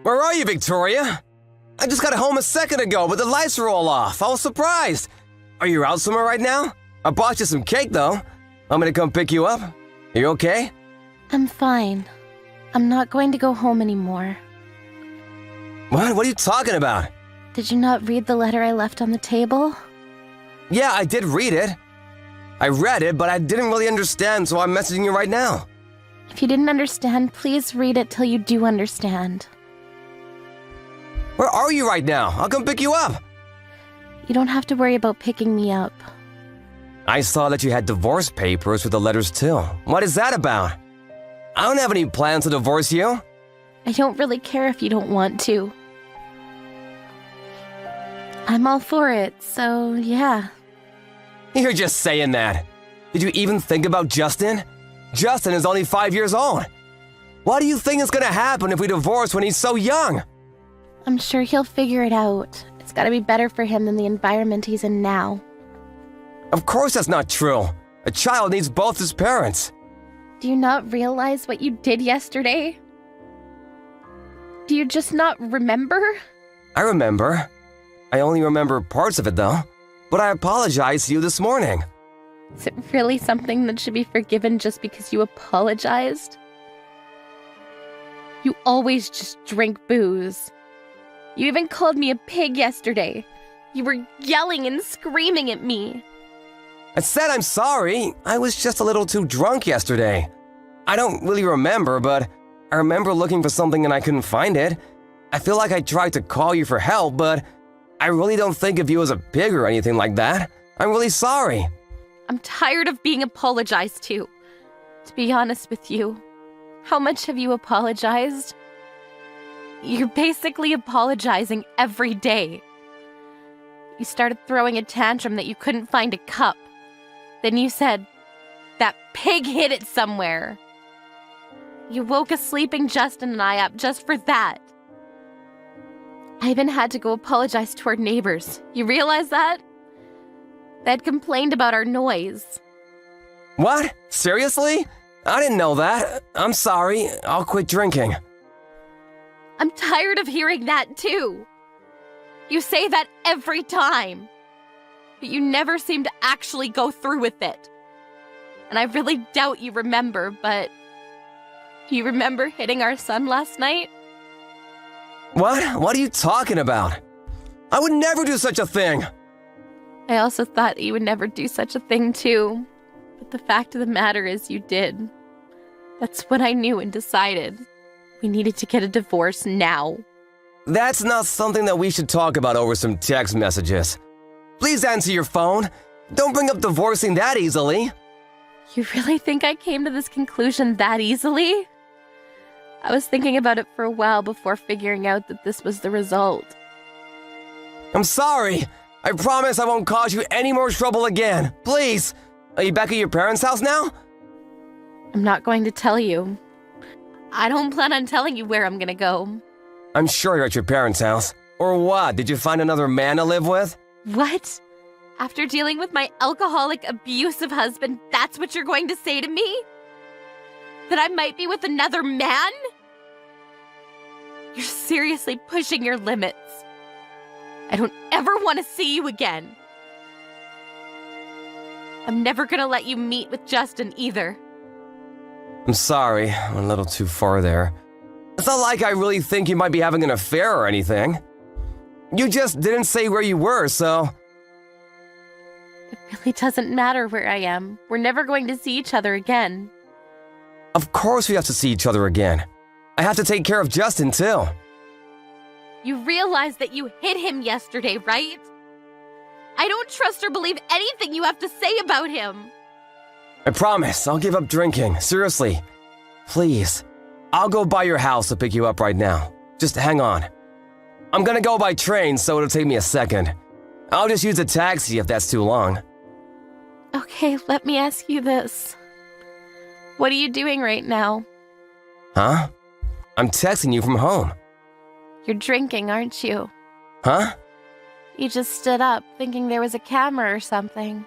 Where are you, Victoria? I just got home a second ago, but the lights are all off. I was surprised. Are you out somewhere right now? I bought you some cake, though. I'm gonna come pick you up. Are you okay? I'm fine. I'm not going to go home anymore. What? What are you talking about? Did you not read the letter I left on the table? Yeah, I did read it. I read it, but I didn't really understand, so I'm messaging you right now. If you didn't understand, please read it till you do understand. Where are you right now? I'll come pick you up. You don't have to worry about picking me up. I saw that you had divorce papers with the letters too. What is that about? I don't have any plans to divorce you. I don't really care if you don't want to. I'm all for it, so yeah. You're just saying that. Did you even think about Justin? Justin is only 5 years old. What do you think is gonna happen if we divorce when he's so young? I'm sure he'll figure it out. It's gotta be better for him than the environment he's in now. Of course that's not true. A child needs both his parents. Do you not realize what you did yesterday? Do you just not remember? I remember. I only remember parts of it though. But I apologized to you this morning. Is it really something that should be forgiven just because you apologized? You always just drink booze. You even called me a pig yesterday. You were yelling and screaming at me. I said I'm sorry. I was just a little too drunk yesterday. I don't really remember, but I remember looking for something and I couldn't find it. I feel like I tried to call you for help, but I really don't think of you as a pig or anything like that. I'm really sorry. I'm tired of being apologized to. To be honest with you, how much have you apologized? You're basically apologizing every day. You started throwing a tantrum that you couldn't find a cup. Then you said, that pig hid it somewhere. You woke a sleeping Justin and I up just for that. I even had to go apologize to our neighbors. You realize that? They had complained about our noise. What? Seriously? I didn't know that. I'm sorry. I'll quit drinking. I'm tired of hearing that too. You say that every time. But you never seem to actually go through with it. And I really doubt you remember, but do you remember hitting our son last night? What? What are you talking about? I would never do such a thing. I also thought you would never do such a thing too. But the fact of the matter is you did. That's what I knew and decided. We needed to get a divorce now. That's not something that we should talk about over some text messages. Please answer your phone. Don't bring up divorcing that easily. You really think I came to this conclusion that easily? I was thinking about it for a while before figuring out that this was the result. I'm sorry. I promise I won't cause you any more trouble again. Please. Are you back at your parents' house now? I'm not going to tell you. I don't plan on telling you where I'm gonna go. I'm sure you're at your parents' house. Or what? Did you find another man to live with? What? After dealing with my alcoholic, abusive husband, that's what you're going to say to me? That I might be with another man? You're seriously pushing your limits. I don't ever want to see you again. I'm never gonna let you meet with Justin either. I'm sorry, I went a little too far there. It's not like I really think you might be having an affair or anything. You just didn't say where you were, so... It really doesn't matter where I am. We're never going to see each other again. Of course we have to see each other again. I have to take care of Justin, too. You realize that you hit him yesterday, right? I don't trust or believe anything you have to say about him. I promise, I'll give up drinking. Seriously. Please. I'll go by your house to pick you up right now. Just hang on. I'm gonna go by train, so it'll take me a second. I'll just use a taxi if that's too long. Okay, let me ask you this. What are you doing right now? Huh? I'm texting you from home. You're drinking, aren't you? Huh? You just stood up, thinking there was a camera or something.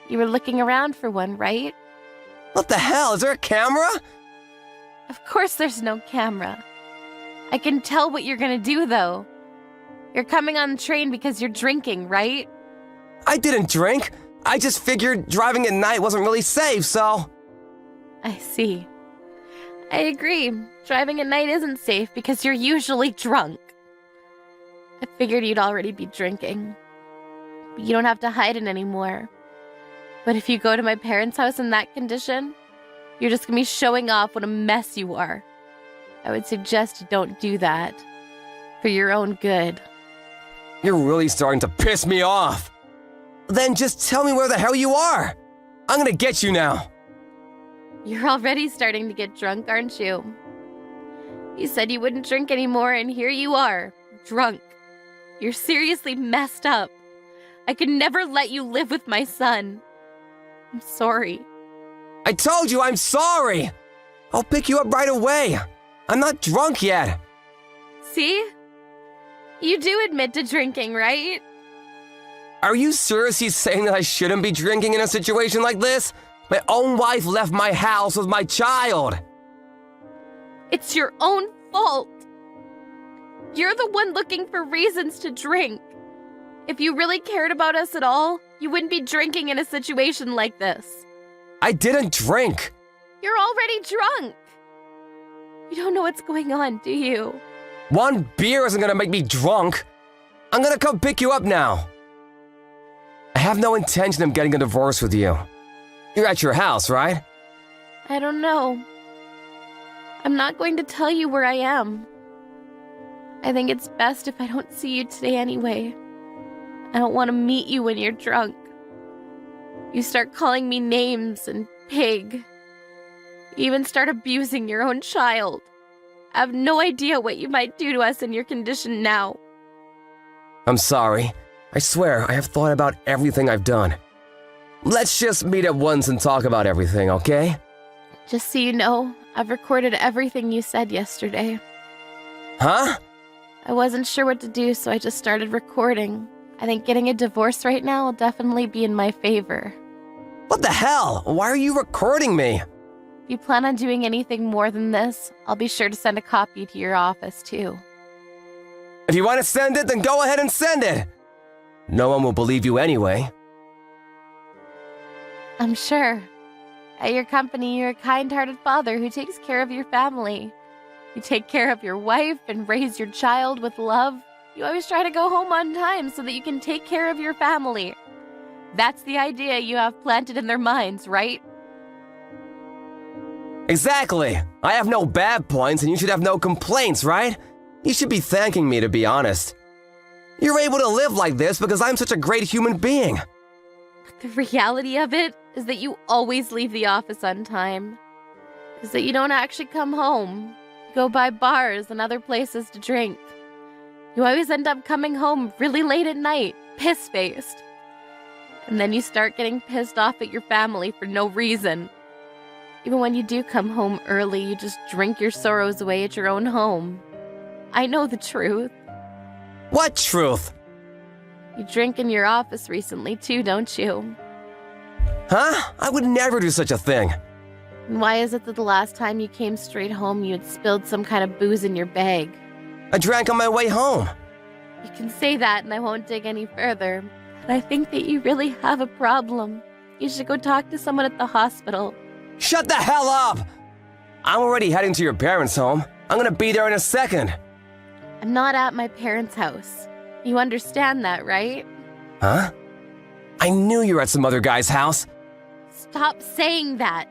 You were looking around for one, right? What the hell? Is there a camera? Of course there's no camera. I can tell what you're gonna do, though. You're coming on the train because you're drinking, right? I didn't drink. I just figured driving at night wasn't really safe, so... I see. I agree. Driving at night isn't safe because you're usually drunk. I figured you'd already be drinking. But you don't have to hide it anymore. But if you go to my parents' house in that condition, you're just gonna be showing off what a mess you are. I would suggest you don't do that. For your own good. You're really starting to piss me off. Then just tell me where the hell you are. I'm gonna get you now. You're already starting to get drunk, aren't you? You said you wouldn't drink anymore, and here you are, drunk. You're seriously messed up. I could never let you live with my son. I'm sorry. I told you I'm sorry. I'll pick you up right away. I'm not drunk yet. See? You do admit to drinking, right? Are you seriously saying that I shouldn't be drinking in a situation like this? My own wife left my house with my child. It's your own fault. You're the one looking for reasons to drink. If you really cared about us at all, you wouldn't be drinking in a situation like this. I didn't drink. You're already drunk. You don't know what's going on, do you? One beer isn't gonna make me drunk. I'm gonna come pick you up now. I have no intention of getting a divorce with you. You're at your house, right? I don't know. I'm not going to tell you where I am. I think it's best if I don't see you today anyway. I don't want to meet you when you're drunk. You start calling me names and pig. You even start abusing your own child. I have no idea what you might do to us in your condition now. I'm sorry. I swear, I have thought about everything I've done. Let's just meet at once and talk about everything, okay? Just so you know, I've recorded everything you said yesterday. Huh? I wasn't sure what to do, so I just started recording. I think getting a divorce right now will definitely be in my favor. What the hell? Why are you recording me? If you plan on doing anything more than this, I'll be sure to send a copy to your office, too. If you want to send it, then go ahead and send it. No one will believe you anyway. I'm sure. At your company, you're a kind-hearted father who takes care of your family. You take care of your wife and raise your child with love. You always try to go home on time so that you can take care of your family. That's the idea you have planted in their minds, right? Exactly. I have no bad points and you should have no complaints, right? You should be thanking me, to be honest. You're able to live like this because I'm such a great human being. The reality of it is that you always leave the office on time. Is that you don't actually come home. You go by bars and other places to drink. You always end up coming home really late at night, piss-faced. And then you start getting pissed off at your family for no reason. Even when you do come home early, you just drink your sorrows away at your own home. I know the truth. What truth? You drink in your office recently too, don't you? Huh? I would never do such a thing. And why is it that the last time you came straight home, you had spilled some kind of booze in your bag? I drank on my way home. You can say that and I won't dig any further. But I think that you really have a problem. You should go talk to someone at the hospital. Shut the hell up! I'm already heading to your parents' home. I'm gonna be there in a second. I'm not at my parents' house. You understand that, right? Huh? I knew you were at some other guy's house. Stop saying that.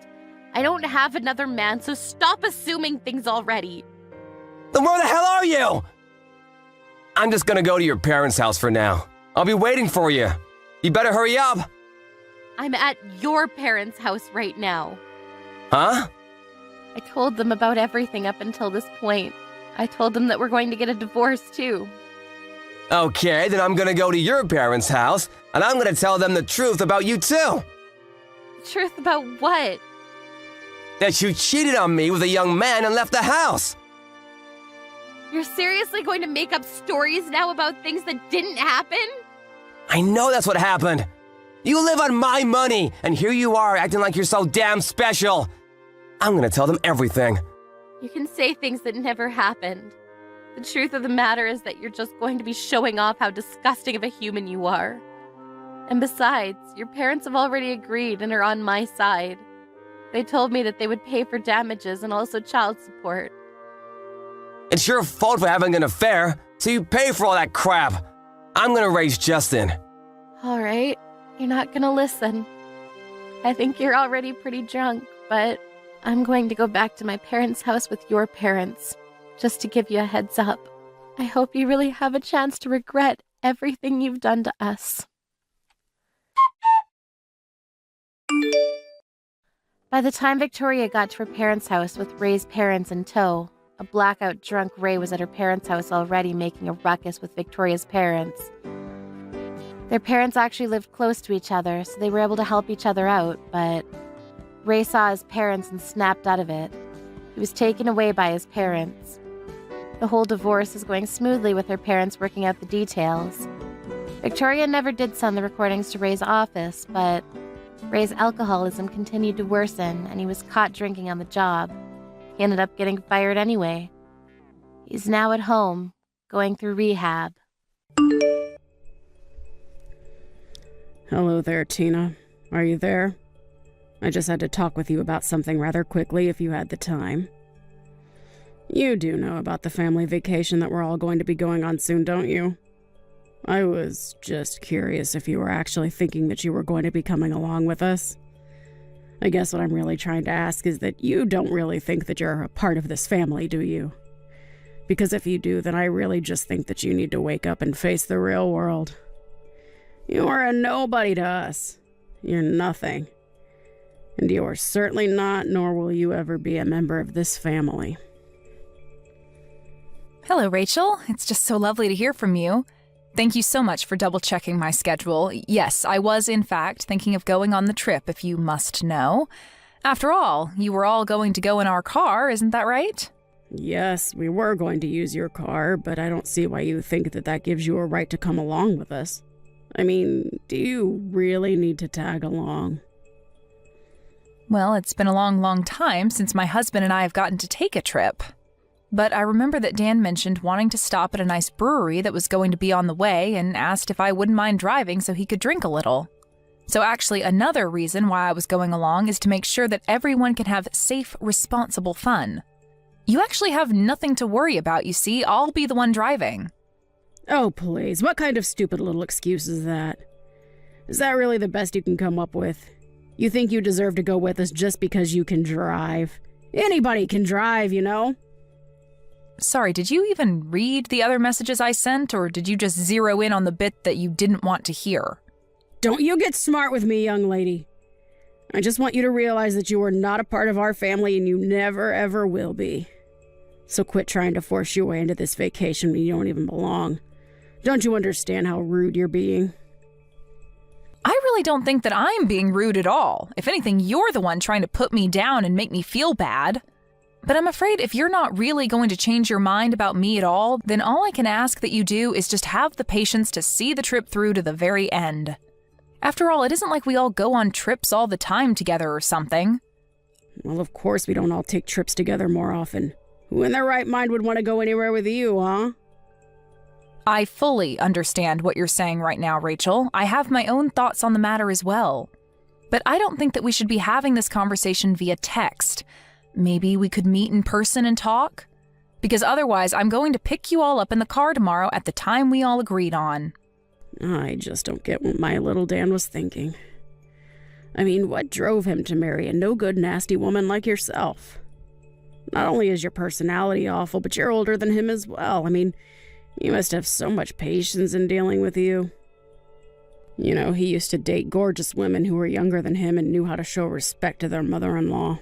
I don't have another man, so stop assuming things already. Then where the hell are you? I'm just gonna go to your parents' house for now. I'll be waiting for you. You better hurry up. I'm at your parents' house right now. Huh? I told them about everything up until this point. I told them that we're going to get a divorce, too. Okay, then I'm gonna go to your parents' house, and I'm gonna tell them the truth about you too. Truth about what? That you cheated on me with a young man and left the house. You're seriously going to make up stories now about things that didn't happen? I know that's what happened. You live on my money, and here you are acting like you're so damn special. I'm gonna tell them everything. You can say things that never happened. The truth of the matter is that you're just going to be showing off how disgusting of a human you are. And besides, your parents have already agreed and are on my side. They told me that they would pay for damages and also child support. It's your fault for having an affair, so you pay for all that crap. I'm gonna raise Justin. All right, you're not gonna listen. I think you're already pretty drunk, but I'm going to go back to my parents' house with your parents, just to give you a heads up. I hope you really have a chance to regret everything you've done to us. By the time Victoria got to her parents' house with Ray's parents in tow, a blackout drunk Ray was at her parents' house already making a ruckus with Victoria's parents. Their parents actually lived close to each other, so they were able to help each other out, but Ray saw his parents and snapped out of it. He was taken away by his parents. The whole divorce is going smoothly with her parents working out the details. Victoria never did send the recordings to Ray's office, but Ray's alcoholism continued to worsen, and he was caught drinking on the job. He ended up getting fired anyway. He's now at home, going through rehab. Hello there, Tina. Are you there? I just had to talk with you about something rather quickly if you had the time. You do know about the family vacation that we're all going to be going on soon, don't you? I was just curious if you were actually thinking that you were going to be coming along with us. I guess what I'm really trying to ask is that you don't really think that you're a part of this family, do you? Because if you do, then I really just think that you need to wake up and face the real world. You are a nobody to us. You're nothing. And you are certainly not, nor will you ever be a member of this family. Hello, Rachel. It's just so lovely to hear from you. Thank you so much for double-checking my schedule. Yes, I was, in fact, thinking of going on the trip, if you must know. After all, you were all going to go in our car, isn't that right? Yes, we were going to use your car, but I don't see why you think that that gives you a right to come along with us. I mean, do you really need to tag along? Well, it's been a long, long time since my husband and I have gotten to take a trip. But I remember that Dan mentioned wanting to stop at a nice brewery that was going to be on the way and asked if I wouldn't mind driving so he could drink a little. So actually, another reason why I was going along is to make sure that everyone can have safe, responsible fun. You actually have nothing to worry about, you see. I'll be the one driving. Oh, please. What kind of stupid little excuse is that? Is that really the best you can come up with? You think you deserve to go with us just because you can drive? Anybody can drive, you know? Sorry, did you even read the other messages I sent, or did you just zero in on the bit that you didn't want to hear? Don't you get smart with me, young lady. I just want you to realize that you are not a part of our family and you never, ever will be. So quit trying to force your way into this vacation when you don't even belong. Don't you understand how rude you're being? I really don't think that I'm being rude at all. If anything, you're the one trying to put me down and make me feel bad. But I'm afraid if you're not really going to change your mind about me at all, then all I can ask that you do is just have the patience to see the trip through to the very end. After all, it isn't like we all go on trips all the time together or something. Well, of course we don't all take trips together more often. Who in their right mind would want to go anywhere with you, huh? I fully understand what you're saying right now, Rachel. I have my own thoughts on the matter as well. But I don't think that we should be having this conversation via text. Maybe we could meet in person and talk? Because otherwise, I'm going to pick you all up in the car tomorrow at the time we all agreed on. I just don't get what my little Dan was thinking. I mean, what drove him to marry a no-good, nasty woman like yourself? Not only is your personality awful, but you're older than him as well. I mean, you must have so much patience in dealing with you. You know, he used to date gorgeous women who were younger than him and knew how to show respect to their mother-in-law.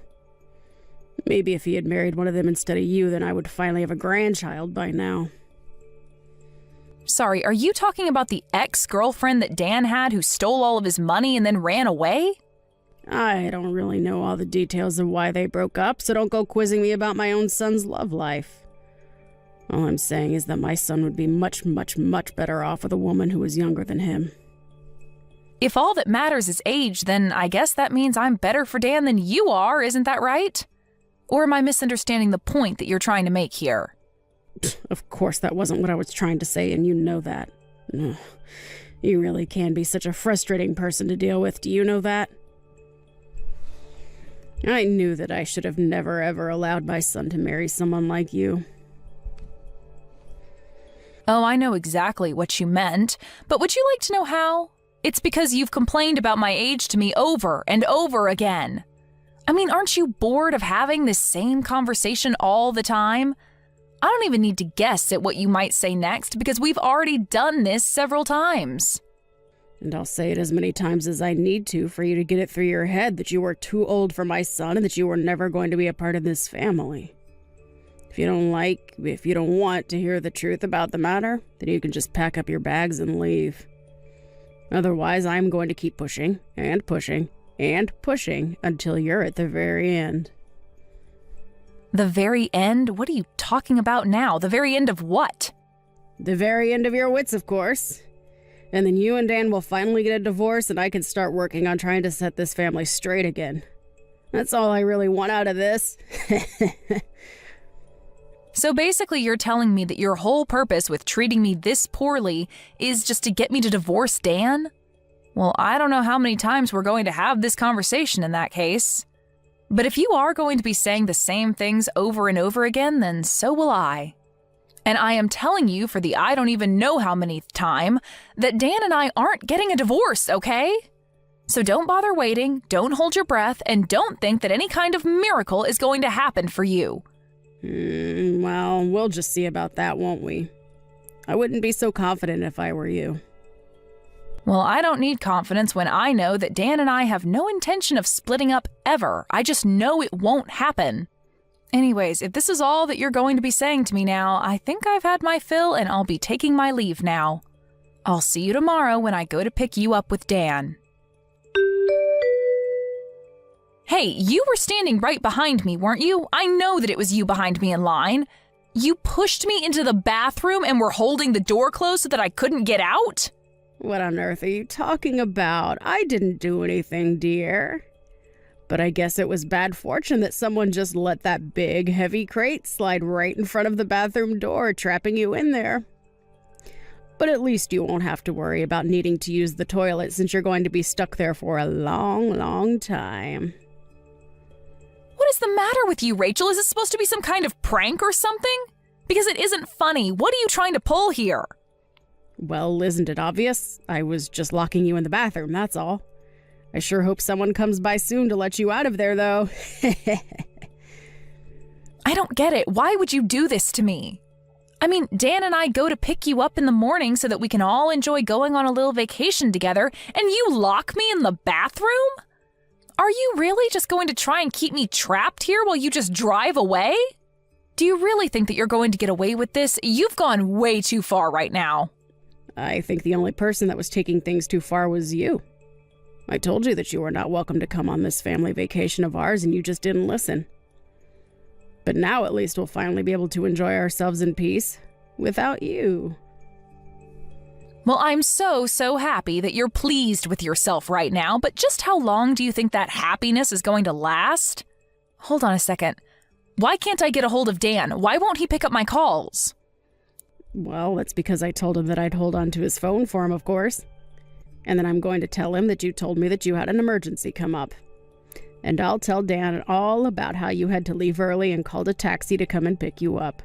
Maybe if he had married one of them instead of you, then I would finally have a grandchild by now. Sorry, are you talking about the ex-girlfriend that Dan had who stole all of his money and then ran away? I don't really know all the details of why they broke up, so don't go quizzing me about my own son's love life. All I'm saying is that my son would be much, much, much better off with a woman who was younger than him. If all that matters is age, then I guess that means I'm better for Dan than you are, isn't that right? Or am I misunderstanding the point that you're trying to make here? Of course, that wasn't what I was trying to say, and you know that. Ugh. You really can be such a frustrating person to deal with, do you know that? I knew that I should have never ever allowed my son to marry someone like you. Oh, I know exactly what you meant, but would you like to know how? It's because you've complained about my age to me over and over again. I mean, aren't you bored of having this same conversation all the time? I don't even need to guess at what you might say next because we've already done this several times. And I'll say it as many times as I need to for you to get it through your head that you were too old for my son and that you were never going to be a part of this family. If you don't want to hear the truth about the matter, then you can just pack up your bags and leave. Otherwise, I'm going to keep pushing and pushing and pushing until you're at the very end. The very end? What are you talking about now? The very end of what? The very end of your wits, of course. And then you and Dan will finally get a divorce and I can start working on trying to set this family straight again. That's all I really want out of this. So basically you're telling me that your whole purpose with treating me this poorly is just to get me to divorce Dan? Well, I don't know how many times we're going to have this conversation in that case. But if you are going to be saying the same things over and over again, then so will I. And I am telling you for the I don't even know how many time that Dan and I aren't getting a divorce, okay? So don't bother waiting, don't hold your breath, and don't think that any kind of miracle is going to happen for you. Well, we'll just see about that, won't we? I wouldn't be so confident if I were you. Well, I don't need confidence when I know that Dan and I have no intention of splitting up ever. I just know it won't happen. Anyways, if this is all that you're going to be saying to me now, I think I've had my fill and I'll be taking my leave now. I'll see you tomorrow when I go to pick you up with Dan. Hey, you were standing right behind me, weren't you? I know that it was you behind me in line. You pushed me into the bathroom and were holding the door closed so that I couldn't get out? What on earth are you talking about? I didn't do anything, dear. But I guess it was bad fortune that someone just let that big, heavy crate slide right in front of the bathroom door, trapping you in there. But at least you won't have to worry about needing to use the toilet since you're going to be stuck there for a long, long time. What is the matter with you, Rachel? Is this supposed to be some kind of prank or something? Because it isn't funny. What are you trying to pull here? Well, isn't it obvious? I was just locking you in the bathroom, that's all. I sure hope someone comes by soon to let you out of there, though. I don't get it. Why would you do this to me? I mean, Dan and I go to pick you up in the morning so that we can all enjoy going on a little vacation together, and you lock me in the bathroom? Are you really just going to try and keep me trapped here while you just drive away? Do you really think that you're going to get away with this? You've gone way too far right now. I think the only person that was taking things too far was you. I told you that you were not welcome to come on this family vacation of ours, and you just didn't listen. But now at least we'll finally be able to enjoy ourselves in peace without you. Well, I'm so happy that you're pleased with yourself right now, but just how long do you think that happiness is going to last? Hold on a second. Why can't I get a hold of Dan? Why won't he pick up my calls? Well, that's because I told him that I'd hold on to his phone for him, of course. And then I'm going to tell him that you told me that you had an emergency come up. And I'll tell Dan all about how you had to leave early and called a taxi to come and pick you up.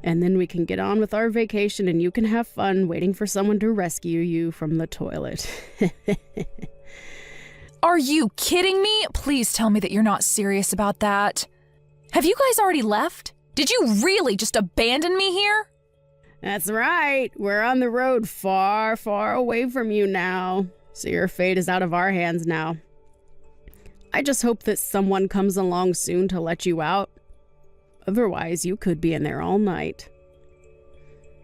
And then we can get on with our vacation and you can have fun waiting for someone to rescue you from the toilet. Are you kidding me? Please tell me that you're not serious about that. Have you guys already left? Did you really just abandon me here? That's right. We're on the road far, far away from you now. So your fate is out of our hands now. I just hope that someone comes along soon to let you out. Otherwise, you could be in there all night.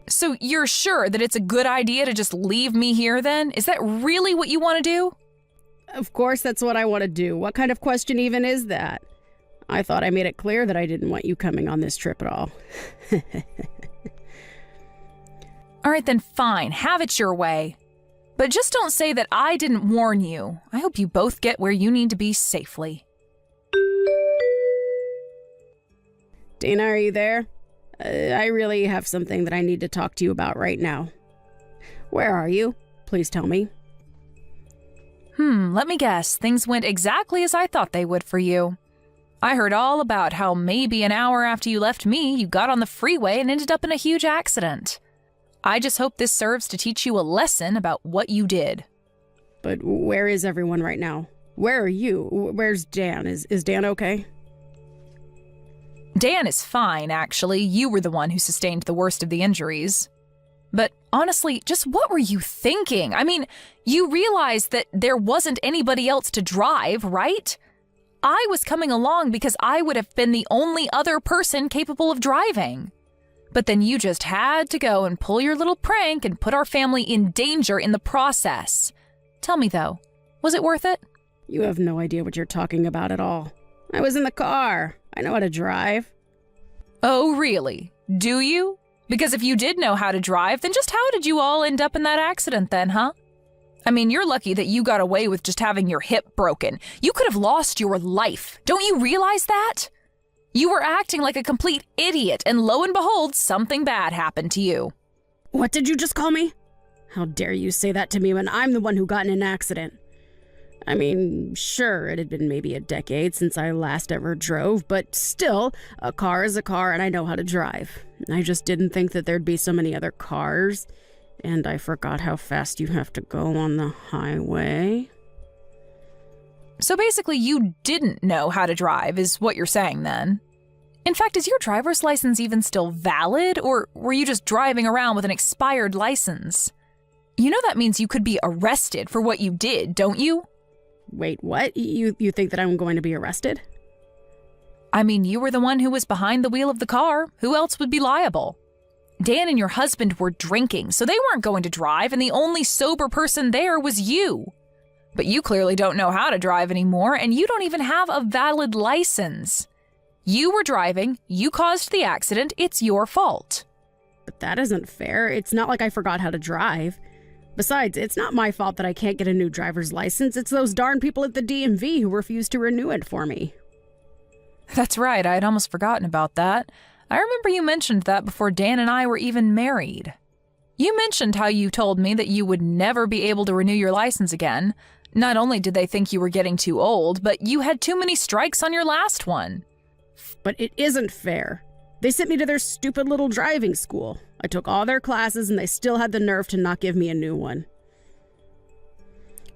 So you're sure that it's a good idea to just leave me here then? Is that really what you want to do? Of course, that's what I want to do. What kind of question even is that? I thought I made it clear that I didn't want you coming on this trip at all. All right, then fine. Have it your way. But just don't say that I didn't warn you. I hope you both get where you need to be safely. Dana, are you there? I really have something that I need to talk to you about right now. Where are you? Please tell me. Let me guess. Things went exactly as I thought they would for you. I heard all about how maybe an hour after you left me, you got on the freeway and ended up in a huge accident. I just hope this serves to teach you a lesson about what you did. But where is everyone right now? Where are you? Where's Dan? Is Dan okay? Dan is fine, actually. You were the one who sustained the worst of the injuries. But honestly, just what were you thinking? I mean, you realized that there wasn't anybody else to drive, right? I was coming along because I would have been the only other person capable of driving. But then you just had to go and pull your little prank and put our family in danger in the process. Tell me though, was it worth it? You have no idea what you're talking about at all. I was in the car. I know how to drive. Oh, really? Do you? Because if you did know how to drive, then just how did you all end up in that accident then, huh? I mean, you're lucky that you got away with just having your hip broken. You could have lost your life. Don't you realize that? You were acting like a complete idiot, and lo and behold, something bad happened to you. What did you just call me? How dare you say that to me when I'm the one who got in an accident? I mean, sure, it had been maybe a decade since I last ever drove, but still, a car is a car and I know how to drive. I just didn't think that there'd be so many other cars, and I forgot how fast you have to go on the highway. So basically, you didn't know how to drive, is what you're saying then. In fact, is your driver's license even still valid, or were you just driving around with an expired license? You know that means you could be arrested for what you did, don't you? Wait, what? You think that I'm going to be arrested? I mean, you were the one who was behind the wheel of the car. Who else would be liable? Dan and your husband were drinking, so they weren't going to drive, and the only sober person there was you. But you clearly don't know how to drive anymore, and you don't even have a valid license. You were driving, you caused the accident, it's your fault. But that isn't fair. It's not like I forgot how to drive. Besides, it's not my fault that I can't get a new driver's license. It's those darn people at the DMV who refuse to renew it for me. That's right, I had almost forgotten about that. I remember you mentioned that before Dan and I were even married. You mentioned how you told me that you would never be able to renew your license again. Not only did they think you were getting too old, but you had too many strikes on your last one. But it isn't fair. They sent me to their stupid little driving school. I took all their classes and they still had the nerve to not give me a new one.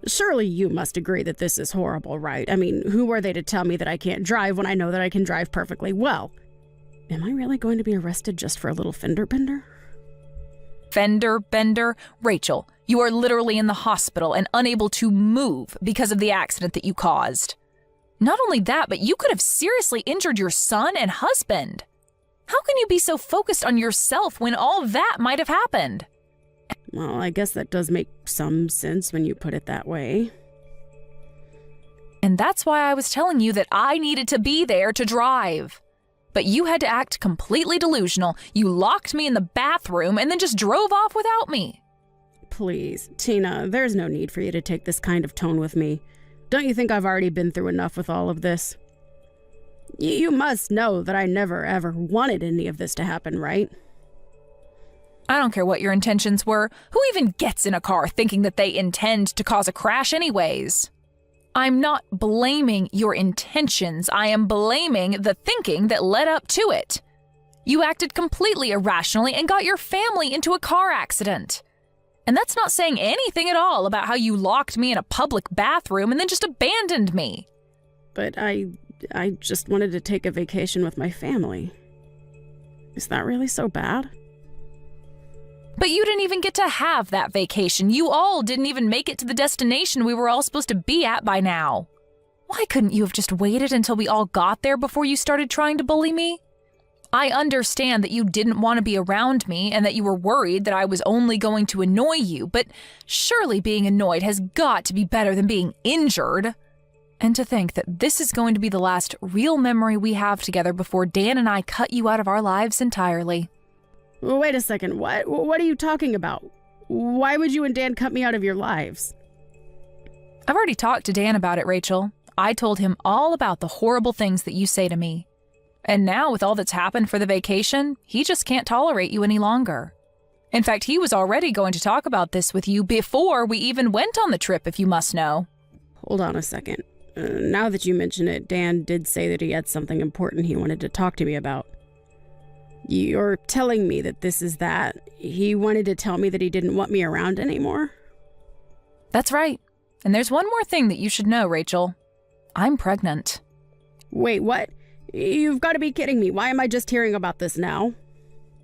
Surely you must agree that this is horrible, right? I mean, who are they to tell me that I can't drive when I know that I can drive perfectly well? Am I really going to be arrested just for a little fender bender? Fender bender? Rachel, you are literally in the hospital and unable to move because of the accident that you caused. Not only that, but you could have seriously injured your son and husband. How can you be so focused on yourself when all that might have happened? Well, I guess that does make some sense when you put it that way. And that's why I was telling you that I needed to be there to drive. But you had to act completely delusional. You locked me in the bathroom and then just drove off without me. Please, Tina, there's no need for you to take this kind of tone with me. Don't you think I've already been through enough with all of this? You must know that I never ever wanted any of this to happen, right? I don't care what your intentions were. Who even gets in a car thinking that they intend to cause a crash anyways? I'm not blaming your intentions. I am blaming the thinking that led up to it. You acted completely irrationally and got your family into a car accident. And that's not saying anything at all about how you locked me in a public bathroom and then just abandoned me. But I just wanted to take a vacation with my family. Is that really so bad? But you didn't even get to have that vacation. You all didn't even make it to the destination we were all supposed to be at by now. Why couldn't you have just waited until we all got there before you started trying to bully me? I understand that you didn't want to be around me and that you were worried that I was only going to annoy you, but surely being annoyed has got to be better than being injured. And to think that this is going to be the last real memory we have together before Dan and I cut you out of our lives entirely. Wait a second, what are you talking about? Why would you and Dan cut me out of your lives? I've already talked to Dan about it, Rachel. I told him all about the horrible things that you say to me. And now, with all that's happened for the vacation, he just can't tolerate you any longer. In fact, he was already going to talk about this with you before we even went on the trip, if you must know. Hold on a second. Now that you mention it, Dan did say that he had something important he wanted to talk to me about. You're telling me that this is that? He wanted to tell me that he didn't want me around anymore? That's right. And there's one more thing that you should know, Rachel. I'm pregnant. Wait, what? You've got to be kidding me. Why am I just hearing about this now?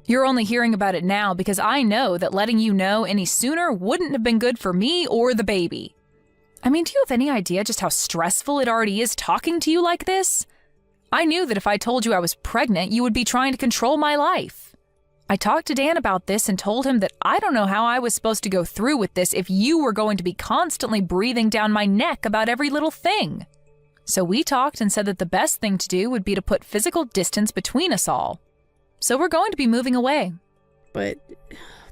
You're only hearing about it now because I know that letting you know any sooner wouldn't have been good for me or the baby. I mean, do you have any idea just how stressful it already is talking to you like this? I knew that if I told you I was pregnant, you would be trying to control my life. I talked to Dan about this and told him that I don't know how I was supposed to go through with this if you were going to be constantly breathing down my neck about every little thing. So we talked and said that the best thing to do would be to put physical distance between us all. So we're going to be moving away. But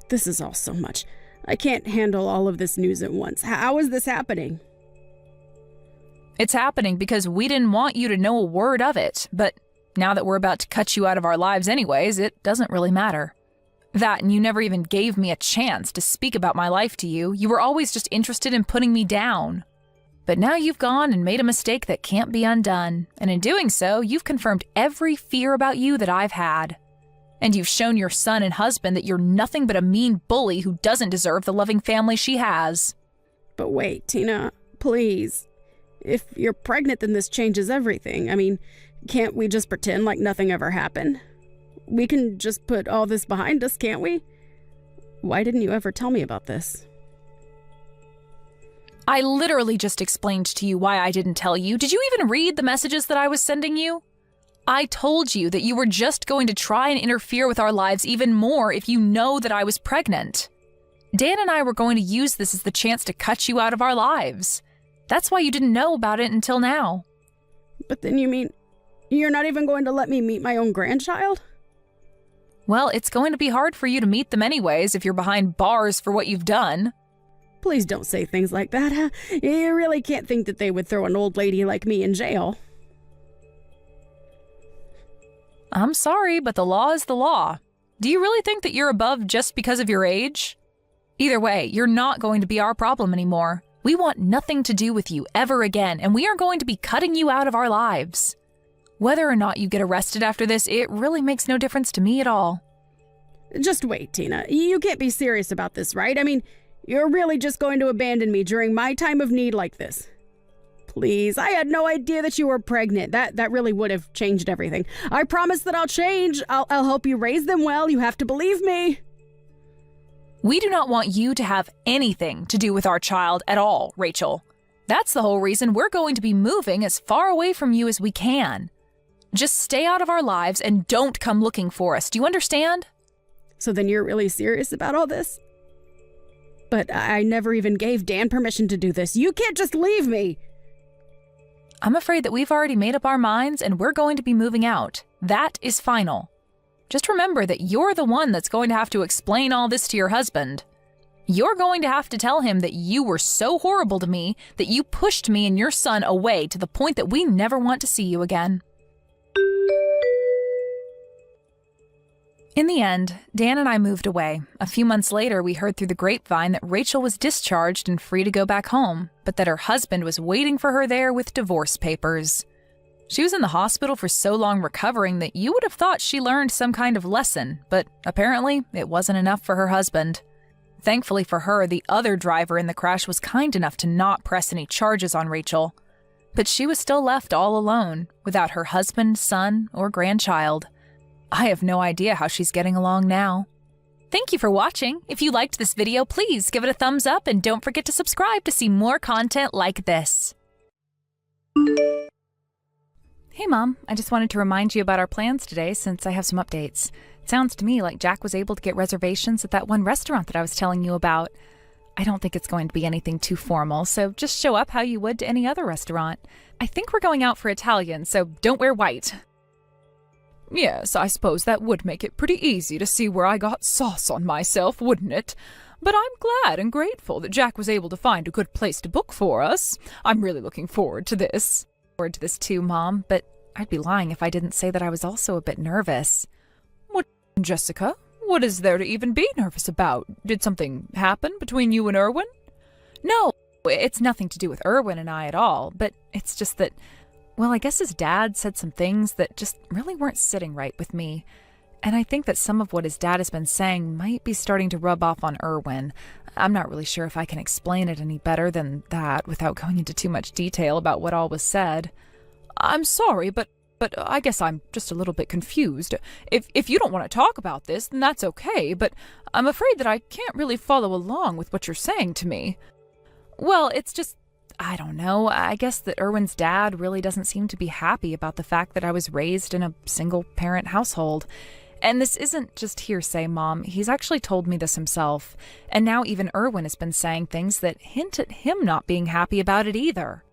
this is all so much. I can't handle all of this news at once. How is this happening? It's happening because we didn't want you to know a word of it, but now that we're about to cut you out of our lives anyways, it doesn't really matter. That, and you never even gave me a chance to speak about my life to you. You were always just interested in putting me down. But now you've gone and made a mistake that can't be undone, and in doing so, you've confirmed every fear about you that I've had. And you've shown your son and husband that you're nothing but a mean bully who doesn't deserve the loving family she has. But wait, Tina, please. If you're pregnant, then this changes everything. I mean, can't we just pretend like nothing ever happened? We can just put all this behind us, can't we? Why didn't you ever tell me about this? I literally just explained to you why I didn't tell you. Did you even read the messages that I was sending you? I told you that you were just going to try and interfere with our lives even more if you know that I was pregnant. Dan and I were going to use this as the chance to cut you out of our lives. That's why you didn't know about it until now. But then you mean you're not even going to let me meet my own grandchild? Well, it's going to be hard for you to meet them anyways if you're behind bars for what you've done. Please don't say things like that. Huh? You really can't think that they would throw an old lady like me in jail. I'm sorry, but the law is the law. Do you really think that you're above just because of your age? Either way, you're not going to be our problem anymore. We want nothing to do with you ever again, and we are going to be cutting you out of our lives. Whether or not you get arrested after this, it really makes no difference to me at all. Just wait, Tina. You can't be serious about this, right? I mean, you're really just going to abandon me during my time of need like this. Please, I had no idea that you were pregnant. That really would have changed everything. I promise that I'll change. I'll help you raise them well. You have to believe me. We do not want you to have anything to do with our child at all, Rachel. That's the whole reason we're going to be moving as far away from you as we can. Just stay out of our lives and don't come looking for us. Do you understand? So then you're really serious about all this? But I never even gave Dan permission to do this. You can't just leave me. I'm afraid that we've already made up our minds and we're going to be moving out. That is final. Just remember that you're the one that's going to have to explain all this to your husband. You're going to have to tell him that you were so horrible to me that you pushed me and your son away to the point that we never want to see you again. In the end, Dan and I moved away. A few months later, we heard through the grapevine that Rachel was discharged and free to go back home, but that her husband was waiting for her there with divorce papers. She was in the hospital for so long recovering that you would have thought she learned some kind of lesson, but apparently it wasn't enough for her husband. Thankfully for her, the other driver in the crash was kind enough to not press any charges on Rachel. But she was still left all alone, without her husband, son, or grandchild. I have no idea how she's getting along now. Thank you for watching. If you liked this video, please give it a thumbs up and don't forget to subscribe to see more content like this. Hey Mom, I just wanted to remind you about our plans today since I have some updates. It sounds to me like Jack was able to get reservations at that one restaurant that I was telling you about. I don't think it's going to be anything too formal, so just show up how you would to any other restaurant. I think we're going out for Italian, so don't wear white. Yes, I suppose that would make it pretty easy to see where I got sauce on myself, wouldn't it? But I'm glad and grateful that Jack was able to find a good place to book for us. I'm really looking forward to this. Forward to this too, Mom, but I'd be lying if I didn't say that I was also a bit nervous. What, Jessica? What is there to even be nervous about? Did something happen between you and Erwin? No, it's nothing to do with Erwin and I at all, but it's just that, well, I guess his dad said some things that just really weren't sitting right with me. And I think that some of what his dad has been saying might be starting to rub off on Erwin. I'm not really sure if I can explain it any better than that without going into too much detail about what all was said. I'm sorry, but I guess I'm just a little bit confused. If you don't want to talk about this, then that's okay, but I'm afraid that I can't really follow along with what you're saying to me. Well, it's just, I don't know. I guess that Erwin's dad really doesn't seem to be happy about the fact that I was raised in a single-parent household. And this isn't just hearsay, Mom. He's actually told me this himself. And now even Erwin has been saying things that hint at him not being happy about it either.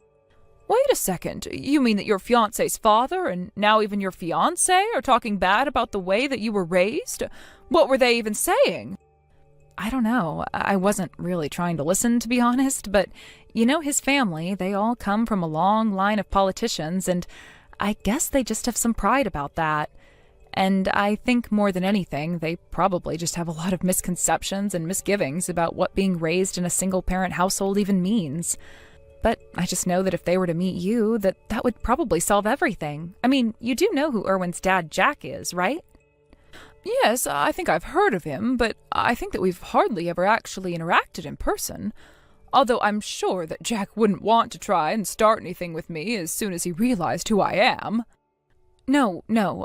Wait a second. You mean that your fiancé's father and now even your fiancé are talking bad about the way that you were raised? What were they even saying? I don't know. I wasn't really trying to listen, to be honest, but his family, they all come from a long line of politicians, and I guess they just have some pride about that. And I think more than anything, they probably just have a lot of misconceptions and misgivings about what being raised in a single-parent household even means. But I just know that if they were to meet you, that would probably solve everything. I mean, you do know who Erwin's dad, Jack, is, right? Yes, I think I've heard of him, but I think that we've hardly ever actually interacted in person. Although I'm sure that Jack wouldn't want to try and start anything with me as soon as he realized who I am. No,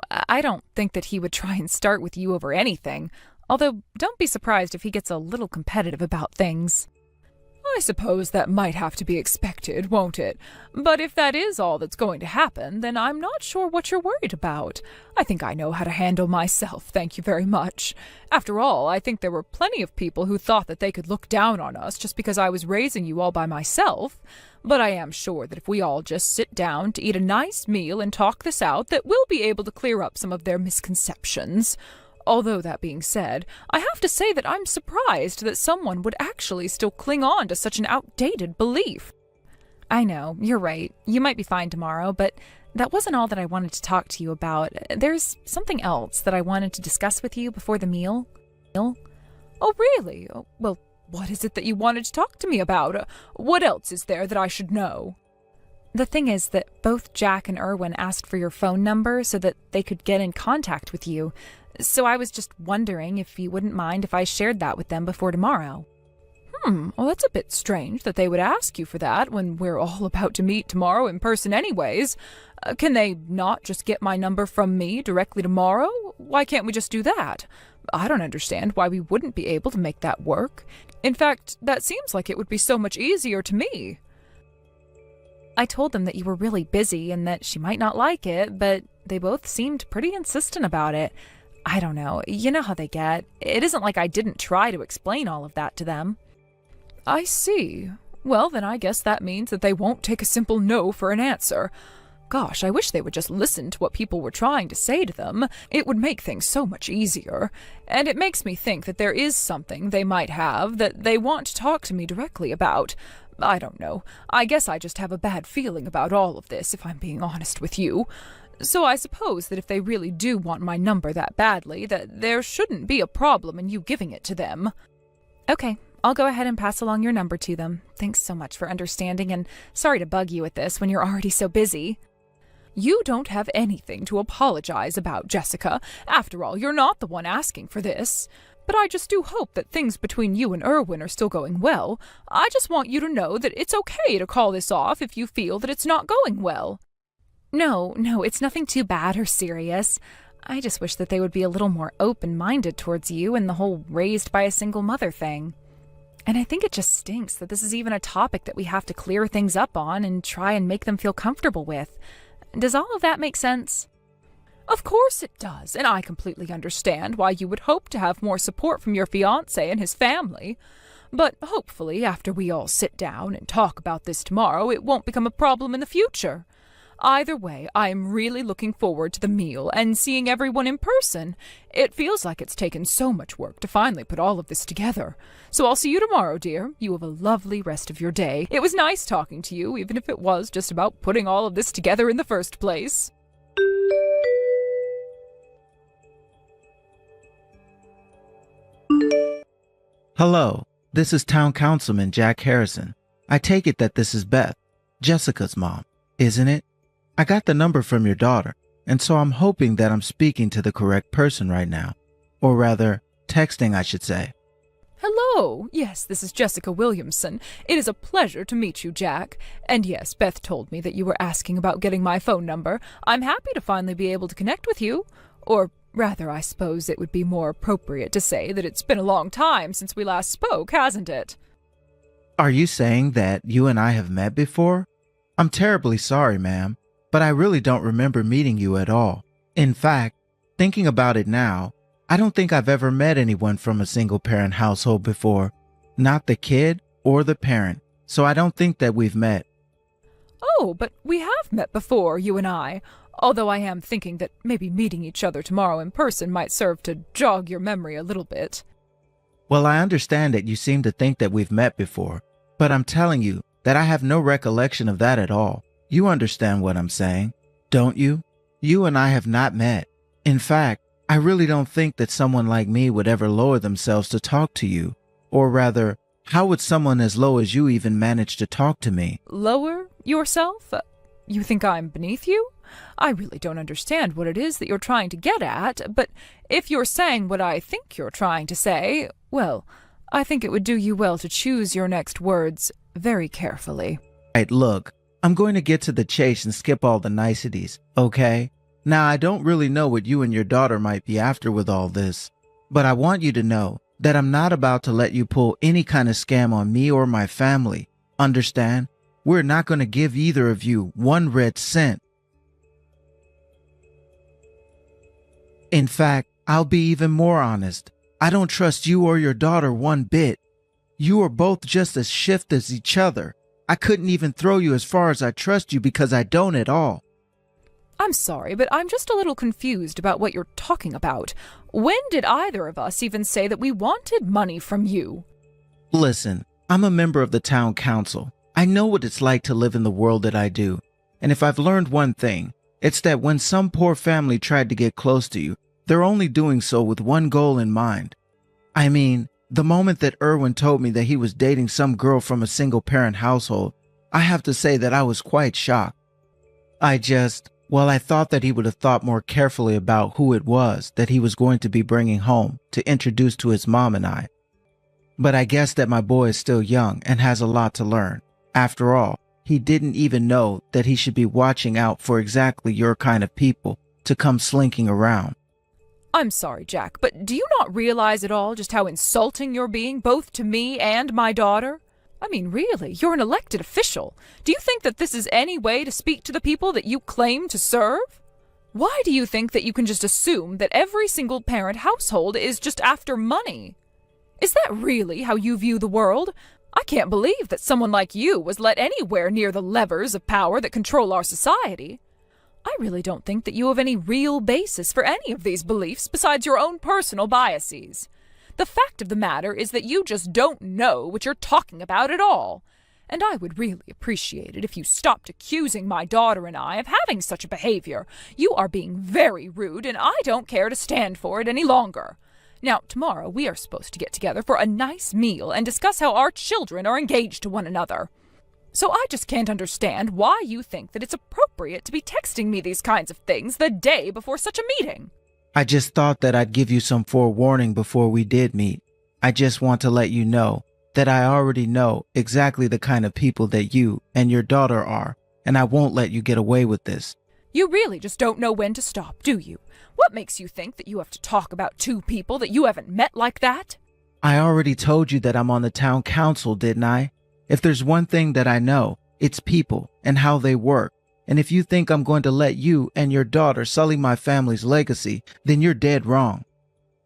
I don't think that he would try and start with you over anything, although don't be surprised if he gets a little competitive about things. I suppose that might have to be expected, won't it? But if that is all that's going to happen, then I'm not sure what you're worried about. I think I know how to handle myself, thank you very much. After all, I think there were plenty of people who thought that they could look down on us just because I was raising you all by myself. But I am sure that if we all just sit down to eat a nice meal and talk this out, that we'll be able to clear up some of their misconceptions. Although that being said, I have to say that I'm surprised that someone would actually still cling on to such an outdated belief. I know, you're right. You might be fine tomorrow, but that wasn't all that I wanted to talk to you about. There's something else that I wanted to discuss with you before the meal. Oh, really? Well, what is it that you wanted to talk to me about? What else is there that I should know? The thing is that both Jack and Erwin asked for your phone number so that they could get in contact with you. So I was just wondering if you wouldn't mind if I shared that with them before tomorrow. Well, that's a bit strange that they would ask you for that when we're all about to meet tomorrow in person anyways. Can they not just get my number from me directly tomorrow? Why can't we just do that? I don't understand why we wouldn't be able to make that work. In fact, that seems like it would be so much easier to me. I told them that you were really busy and that she might not like it, but they both seemed pretty insistent about it. I don't know. You know how they get. It isn't like I didn't try to explain all of that to them. I see. Well, then I guess that means that they won't take a simple no for an answer. Gosh, I wish they would just listen to what people were trying to say to them. It would make things so much easier. And it makes me think that there is something they might have that they want to talk to me directly about. I don't know. I guess I just have a bad feeling about all of this, if I'm being honest with you. So I suppose that if they really do want my number that badly, that there shouldn't be a problem in you giving it to them. Okay, I'll go ahead and pass along your number to them. Thanks so much for understanding, and sorry to bug you with this when you're already so busy. You don't have anything to apologize about, Jessica. After all, you're not the one asking for this. But I just do hope that things between you and Erwin are still going well. I just want you to know that it's okay to call this off if you feel that it's not going well. No, it's nothing too bad or serious. I just wish that they would be a little more open-minded towards you and the whole raised by a single mother thing. And I think it just stinks that this is even a topic that we have to clear things up on and try and make them feel comfortable with. Does all of that make sense? Of course it does, and I completely understand why you would hope to have more support from your fiancé and his family. But hopefully, after we all sit down and talk about this tomorrow, it won't become a problem in the future. Either way, I am really looking forward to the meal and seeing everyone in person. It feels like it's taken so much work to finally put all of this together. So I'll see you tomorrow, dear. You have a lovely rest of your day. It was nice talking to you, even if it was just about putting all of this together in the first place. Hello, this is Town Councilman Jack Harrison. I take it that this is Beth, Jessica's mom, isn't it? I got the number from your daughter, and so I'm hoping that I'm speaking to the correct person right now. Or rather, texting, I should say. Hello. Yes, this is Jessica Williamson. It is a pleasure to meet you, Jack. And yes, Beth told me that you were asking about getting my phone number. I'm happy to finally be able to connect with you. Or rather, I suppose it would be more appropriate to say that it's been a long time since we last spoke, hasn't it? Are you saying that you and I have met before? I'm terribly sorry, ma'am, but I really don't remember meeting you at all. In fact, thinking about it now, I don't think I've ever met anyone from a single-parent household before. Not the kid or the parent, so I don't think that we've met. Oh, but we have met before, you and I. Although I am thinking that maybe meeting each other tomorrow in person might serve to jog your memory a little bit. Well, I understand that you seem to think that we've met before, but I'm telling you that I have no recollection of that at all. You understand what I'm saying, don't you? You and I have not met. In fact, I really don't think that someone like me would ever lower themselves to talk to you. Or rather, how would someone as low as you even manage to talk to me? Lower yourself? You think I'm beneath you? I really don't understand what it is that you're trying to get at, but if you're saying what I think you're trying to say, well, I think it would do you well to choose your next words very carefully. Right, look, I'm going to get to the chase and skip all the niceties, okay? Now, I don't really know what you and your daughter might be after with all this, but I want you to know that I'm not about to let you pull any kind of scam on me or my family. Understand? We're not going to give either of you one red cent. In fact, I'll be even more honest. I don't trust you or your daughter one bit. You are both just as shift as each other. I couldn't even throw you as far as I trust you because I don't at all. I'm sorry, but I'm just a little confused about what you're talking about. When did either of us even say that we wanted money from you? Listen, I'm a member of the town council. I know what it's like to live in the world that I do. And if I've learned one thing, it's that when some poor family tried to get close to you, they're only doing so with one goal in mind. I mean, the moment that Erwin told me that he was dating some girl from a single-parent household, I have to say that I was quite shocked. I thought that he would have thought more carefully about who it was that he was going to be bringing home to introduce to his mom and I. But I guess that my boy is still young and has a lot to learn. After all, he didn't even know that he should be watching out for exactly your kind of people to come slinking around. I'm sorry, Jack, but do you not realize at all just how insulting you're being, both to me and my daughter? I mean, really, you're an elected official. Do you think that this is any way to speak to the people that you claim to serve? Why do you think that you can just assume that every single parent household is just after money? Is that really how you view the world? I can't believe that someone like you was let anywhere near the levers of power that control our society. I really don't think that you have any real basis for any of these beliefs besides your own personal biases. The fact of the matter is that you just don't know what you're talking about at all. And I would really appreciate it if you stopped accusing my daughter and I of having such a behavior. You are being very rude, and I don't care to stand for it any longer. Now, tomorrow we are supposed to get together for a nice meal and discuss how our children are engaged to one another. So I just can't understand why you think that it's appropriate to be texting me these kinds of things the day before such a meeting. I just thought that I'd give you some forewarning before we did meet. I just want to let you know that I already know exactly the kind of people that you and your daughter are, and I won't let you get away with this. You really just don't know when to stop, do you? What makes you think that you have to talk about two people that you haven't met like that? I already told you that I'm on the town council, didn't I? If there's one thing that I know, it's people and how they work. And if you think I'm going to let you and your daughter sully my family's legacy, then you're dead wrong.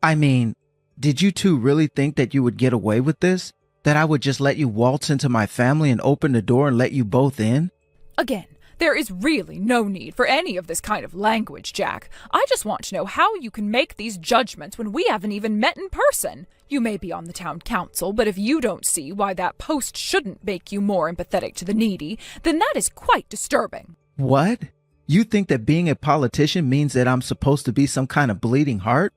I mean, did you two really think that you would get away with this? That I would just let you waltz into my family and open the door and let you both in? Again, there is really no need for any of this kind of language, Jack. I just want to know how you can make these judgments when we haven't even met in person. You may be on the town council, but if you don't see why that post shouldn't make you more empathetic to the needy, then that is quite disturbing. What? You think that being a politician means that I'm supposed to be some kind of bleeding heart?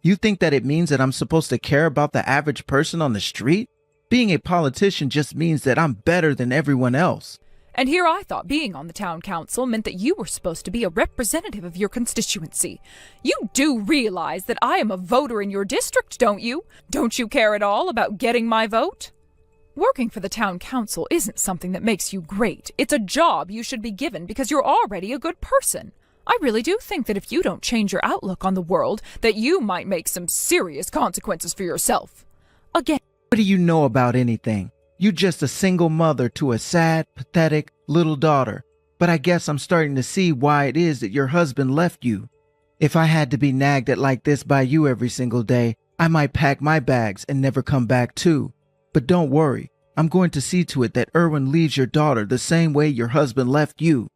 You think that it means that I'm supposed to care about the average person on the street? Being a politician just means that I'm better than everyone else. And here I thought being on the town council meant that you were supposed to be a representative of your constituency. You do realize that I am a voter in your district, don't you? Don't you care at all about getting my vote? Working for the town council isn't something that makes you great. It's a job you should be given because you're already a good person. I really do think that if you don't change your outlook on the world, that you might make some serious consequences for yourself. Again, What do you know about anything? You're just a single mother to a sad, pathetic little daughter. But I guess I'm starting to see why it is that your husband left you. If I had to be nagged at like this by you every single day, I might pack my bags and never come back too. But don't worry, I'm going to see to it that Erwin leaves your daughter the same way your husband left you.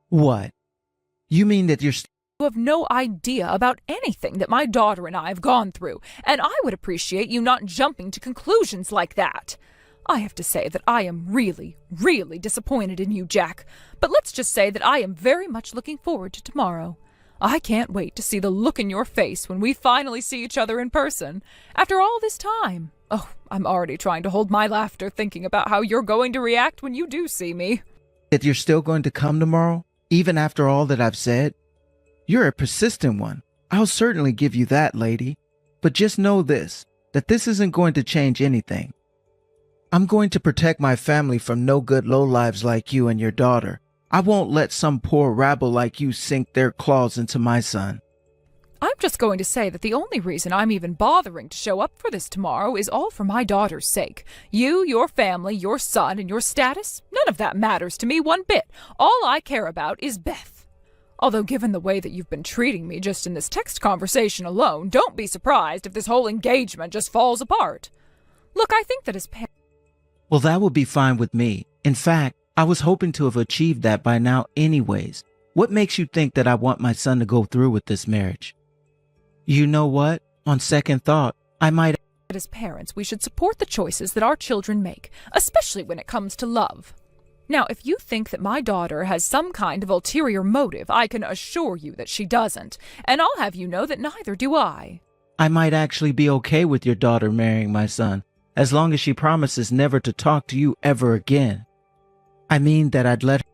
What? You mean that you're you have no idea about anything that my daughter and I have gone through, and I would appreciate you not jumping to conclusions like that. I have to say that I am really, really disappointed in you, Jack, but let's just say that I am very much looking forward to tomorrow. I can't wait to see the look in your face when we finally see each other in person, after all this time. Oh, I'm already trying to hold my laughter thinking about how you're going to react when you do see me. that you're still going to come tomorrow, even after all that I've said? You're a persistent one. I'll certainly give you that, lady. But just know this, that this isn't going to change anything. I'm going to protect my family from no good lowlives like you and your daughter. I won't let some poor rabble like you sink their claws into my son. I'm just going to say that the only reason I'm even bothering to show up for this tomorrow is all for my daughter's sake. You, your family, your son, and your status, none of that matters to me one bit. All I care about is Beth. Although given the way that you've been treating me just in this text conversation alone, don't be surprised if this whole engagement just falls apart. Look, I think that as parents... Well, that would be fine with me. In fact, I was hoping to have achieved that by now anyways. What makes you think that I want my son to go through with this marriage? You know what? On second thought, I might... As parents, we should support the choices that our children make, especially when it comes to love. Now, if you think that my daughter has some kind of ulterior motive, I can assure you that she doesn't, and I'll have you know that neither do I. I might actually be okay with your daughter marrying my son, as long as she promises never to talk to you ever again. I mean that I'd let her...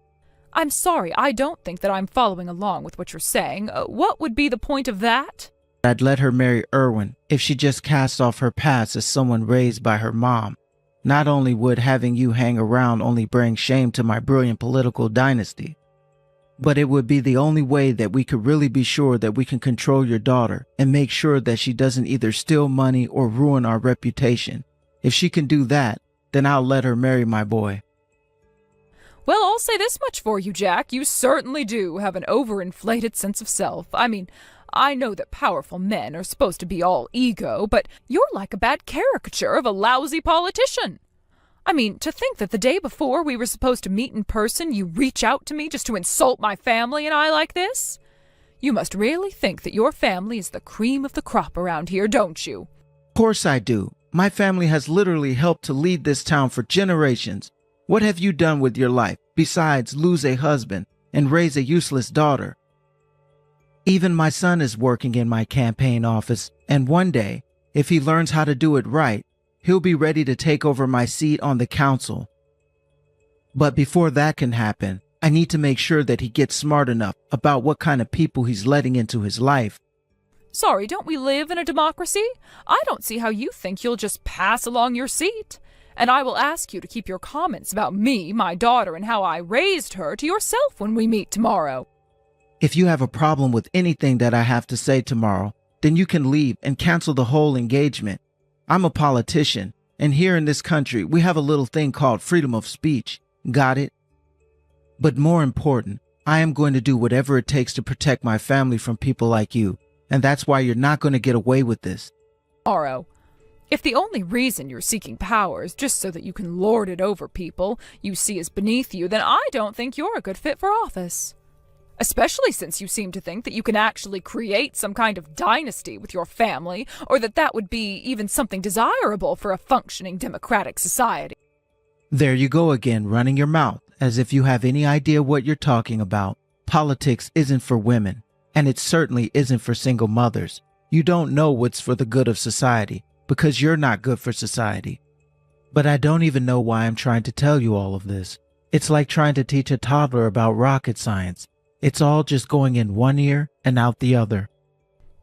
I'm sorry, I don't think that I'm following along with what you're saying. What would be the point of that? I'd let her marry Erwin if she just cast off her past as someone raised by her mom. Not only would having you hang around only bring shame to my brilliant political dynasty, but it would be the only way that we could really be sure that we can control your daughter and make sure that she doesn't either steal money or ruin our reputation. If she can do that, then I'll let her marry my boy. Well, I'll say this much for you, Jack. You certainly do have an overinflated sense of self. I mean, I know that powerful men are supposed to be all ego, but you're like a bad caricature of a lousy politician. I mean, to think that the day before we were supposed to meet in person, you reach out to me just to insult my family and I like this? You must really think that your family is the cream of the crop around here, don't you? Of course I do. My family has literally helped to lead this town for generations. What have you done with your life besides lose a husband and raise a useless daughter? Even my son is working in my campaign office, and one day, if he learns how to do it right, he'll be ready to take over my seat on the council. But before that can happen, I need to make sure that he gets smart enough about what kind of people he's letting into his life. Sorry, don't we live in a democracy? I don't see how you think you'll just pass along your seat. And I will ask you to keep your comments about me, my daughter, and how I raised her to yourself when we meet tomorrow. If you have a problem with anything that I have to say tomorrow, then you can leave and cancel the whole engagement. I'm a politician, and here in this country, we have a little thing called freedom of speech. Got it? But more important, I am going to do whatever it takes to protect my family from people like you, and that's why you're not going to get away with this. Tomorrow. If the only reason you're seeking power is just so that you can lord it over people you see as beneath you, then I don't think you're a good fit for office. Especially since you seem to think that you can actually create some kind of dynasty with your family, or that that would be even something desirable for a functioning democratic society. There you go again, running your mouth, as if you have any idea what you're talking about. Politics isn't for women, and it certainly isn't for single mothers. You don't know what's for the good of society because you're not good for society. But I don't even know why I'm trying to tell you all of this. It's like trying to teach a toddler about rocket science. It's all just going in one ear and out the other.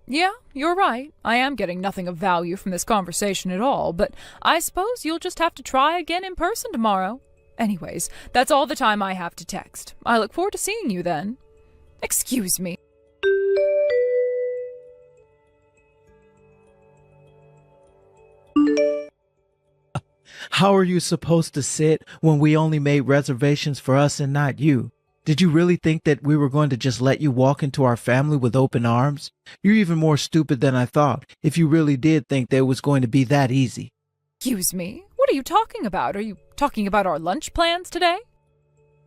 Yeah, you're right. I am getting nothing of value from this conversation at all, but I suppose you'll just have to try again in person tomorrow. Anyways, that's all the time I have to text. I look forward to seeing you then. Excuse me. How are you supposed to sit when we only made reservations for us and not you? Did you really think that we were going to just let you walk into our family with open arms? You're even more stupid than I thought, if you really did think that it was going to be that easy. Excuse me? What are you talking about? Are you talking about our lunch plans today?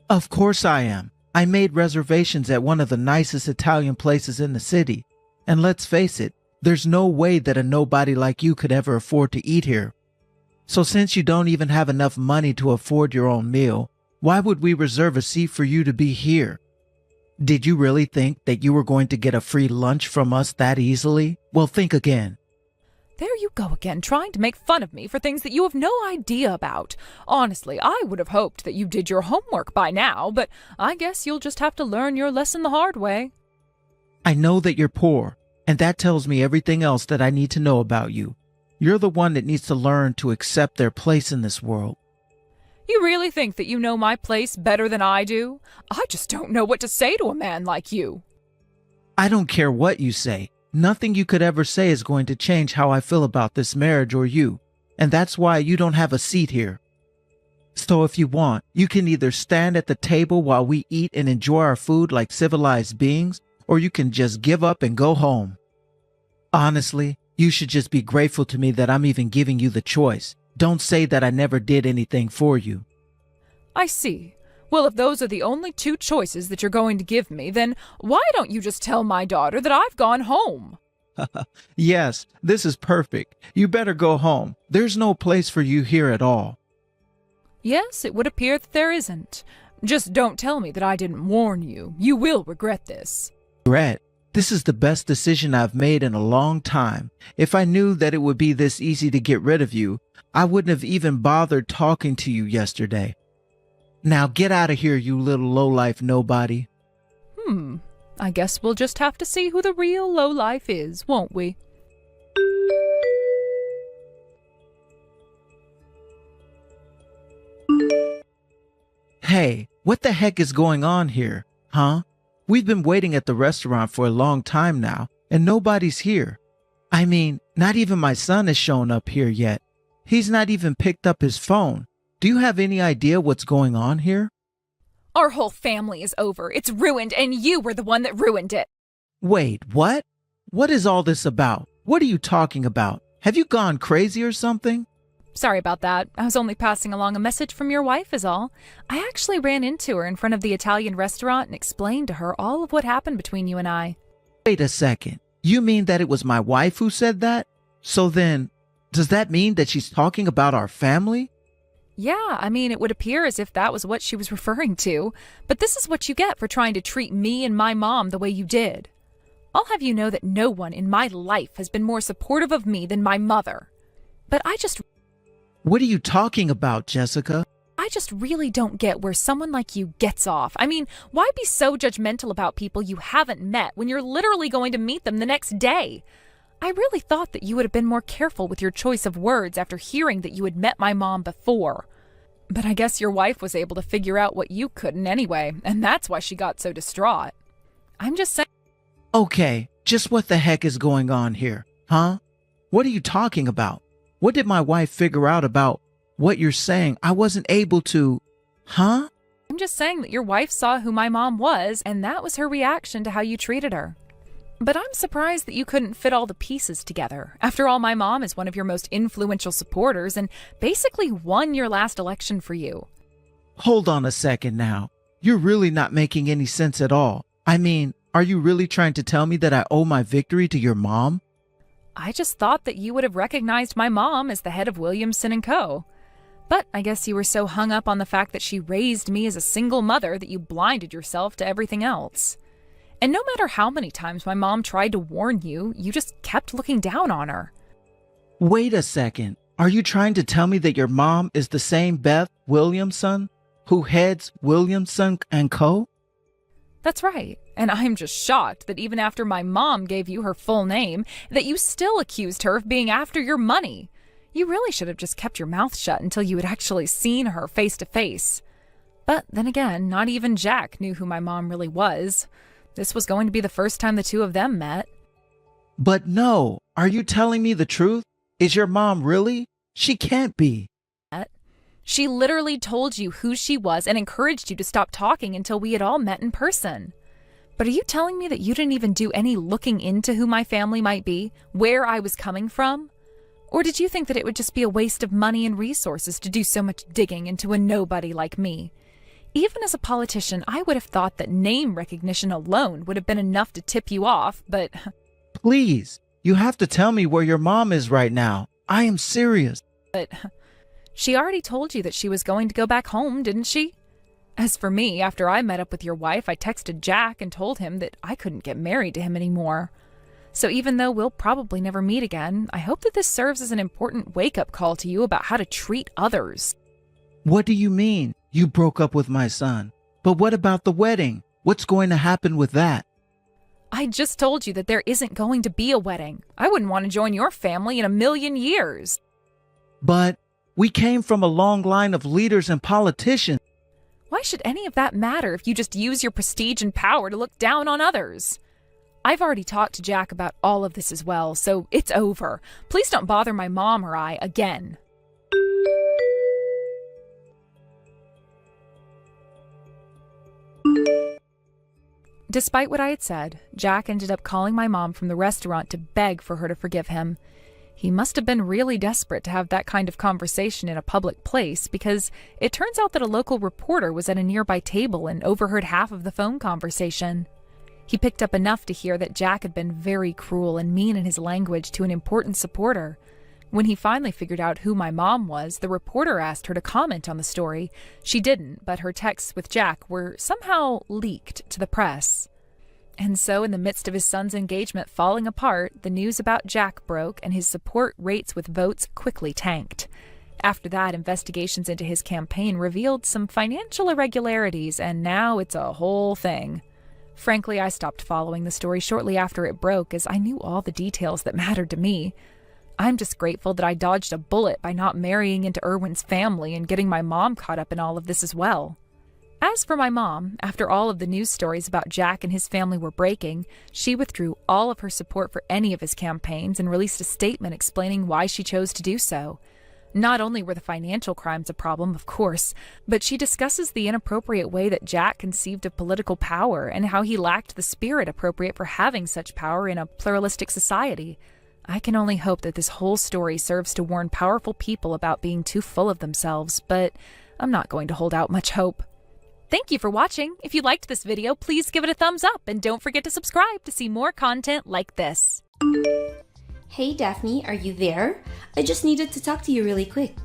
Of course I am. I made reservations at one of the nicest Italian places in the city. And let's face it, there's no way that a nobody like you could ever afford to eat here. So since you don't even have enough money to afford your own meal, why would we reserve a seat for you to be here? Did you really think that you were going to get a free lunch from us that easily? Well, think again. There you go again, trying to make fun of me for things that you have no idea about. Honestly, I would have hoped that you did your homework by now, but I guess you'll just have to learn your lesson the hard way. I know that you're poor, and that tells me everything else that I need to know about you. You're the one that needs to learn to accept their place in this world. You really think that you know my place better than I do? I just don't know what to say to a man like you. I don't care what you say. Nothing you could ever say is going to change how I feel about this marriage or you, and that's why you don't have a seat here. So if you want, you can either stand at the table while we eat and enjoy our food like civilized beings, or you can just give up and go home. Honestly, you should just be grateful to me that I'm even giving you the choice. Don't say that I never did anything for you. I see. Well, if those are the only two choices that you're going to give me, then why don't you just tell my daughter that I've gone home? Yes, this is perfect. You better go home. There's no place for you here at all. Yes, it would appear that there isn't. Just don't tell me that I didn't warn you. You will regret this. Regret? This is the best decision I've made in a long time. If I knew that it would be this easy to get rid of you, I wouldn't have even bothered talking to you yesterday. Now get out of here, you little lowlife nobody. I guess we'll just have to see who the real lowlife is, won't we? Hey, what the heck is going on here, huh? We've been waiting at the restaurant for a long time now, and nobody's here. I mean, not even my son has shown up here yet. He's not even picked up his phone. Do you have any idea what's going on here? Our whole family is over. It's ruined, and you were the one that ruined it. Wait, what? What is all this about? What are you talking about? Have you gone crazy or something? Sorry about that. I was only passing along a message from your wife is all. I actually ran into her in front of the Italian restaurant and explained to her all of what happened between you and I. Wait a second. You mean that it was my wife who said that? So then, does that mean that she's talking about our family? Yeah, I mean, it would appear as if that was what she was referring to. But this is what you get for trying to treat me and my mom the way you did. I'll have you know that no one in my life has been more supportive of me than my mother. But What are you talking about, Jessica? I just really don't get where someone like you gets off. I mean, why be so judgmental about people you haven't met when you're literally going to meet them the next day? I really thought that you would have been more careful with your choice of words after hearing that you had met my mom before. But I guess your wife was able to figure out what you couldn't anyway, and that's why she got so distraught. I'm just saying. Okay, just what the heck is going on here, huh? What are you talking about? What did my wife figure out about what you're saying? I wasn't able to, huh? I'm just saying that your wife saw who my mom was, and that was her reaction to how you treated her. But I'm surprised that you couldn't fit all the pieces together. After all, my mom is one of your most influential supporters and basically won your last election for you. Hold on a second now. You're really not making any sense at all. I mean, are you really trying to tell me that I owe my victory to your mom? I just thought that you would have recognized my mom as the head of Williamson & Co. But I guess you were so hung up on the fact that she raised me as a single mother that you blinded yourself to everything else. And no matter how many times my mom tried to warn you, you just kept looking down on her. Wait a second. Are you trying to tell me that your mom is the same Beth Williamson who heads Williamson & Co.? That's right. And I'm just shocked that even after my mom gave you her full name, that you still accused her of being after your money. You really should have just kept your mouth shut until you had actually seen her face to face. But then again, not even Jack knew who my mom really was. This was going to be the first time the two of them met. But no, are you telling me the truth? Is your mom really? She can't be. She literally told you who she was and encouraged you to stop talking until we had all met in person. But are you telling me that you didn't even do any looking into who my family might be, where I was coming from? Or did you think that it would just be a waste of money and resources to do so much digging into a nobody like me? Even as a politician, I would have thought that name recognition alone would have been enough to tip you off, but... Please, you have to tell me where your mom is right now. I am serious. But she already told you that she was going to go back home, didn't she? As for me, after I met up with your wife, I texted Jack and told him that I couldn't get married to him anymore. So even though we'll probably never meet again, I hope that this serves as an important wake-up call to you about how to treat others. What do you mean? You broke up with my son. But what about the wedding? What's going to happen with that? I just told you that there isn't going to be a wedding. I wouldn't want to join your family in a million years. But we came from a long line of leaders and politicians. Why should any of that matter if you just use your prestige and power to look down on others? I've already talked to Jack about all of this as well, so it's over. Please don't bother my mom or I again. Despite what I had said, Jack ended up calling my mom from the restaurant to beg for her to forgive him. He must have been really desperate to have that kind of conversation in a public place, because it turns out that a local reporter was at a nearby table and overheard half of the phone conversation. He picked up enough to hear that Jack had been very cruel and mean in his language to an important supporter. When he finally figured out who my mom was, the reporter asked her to comment on the story. She didn't, but her texts with Jack were somehow leaked to the press. And so, in the midst of his son's engagement falling apart, the news about Jack broke and his support rates with votes quickly tanked. After that, investigations into his campaign revealed some financial irregularities, and now it's a whole thing. Frankly, I stopped following the story shortly after it broke, as I knew all the details that mattered to me. I'm just grateful that I dodged a bullet by not marrying into Irwin's family and getting my mom caught up in all of this as well. As for my mom, after all of the news stories about Jack and his family were breaking, she withdrew all of her support for any of his campaigns and released a statement explaining why she chose to do so. Not only were the financial crimes a problem, of course, but she discusses the inappropriate way that Jack conceived of political power and how he lacked the spirit appropriate for having such power in a pluralistic society. I can only hope that this whole story serves to warn powerful people about being too full of themselves, but I'm not going to hold out much hope. Thank you for watching. If you liked this video, please give it a thumbs up and don't forget to subscribe to see more content like this. Hey Daphne, are you there? I just needed to talk to you really quick.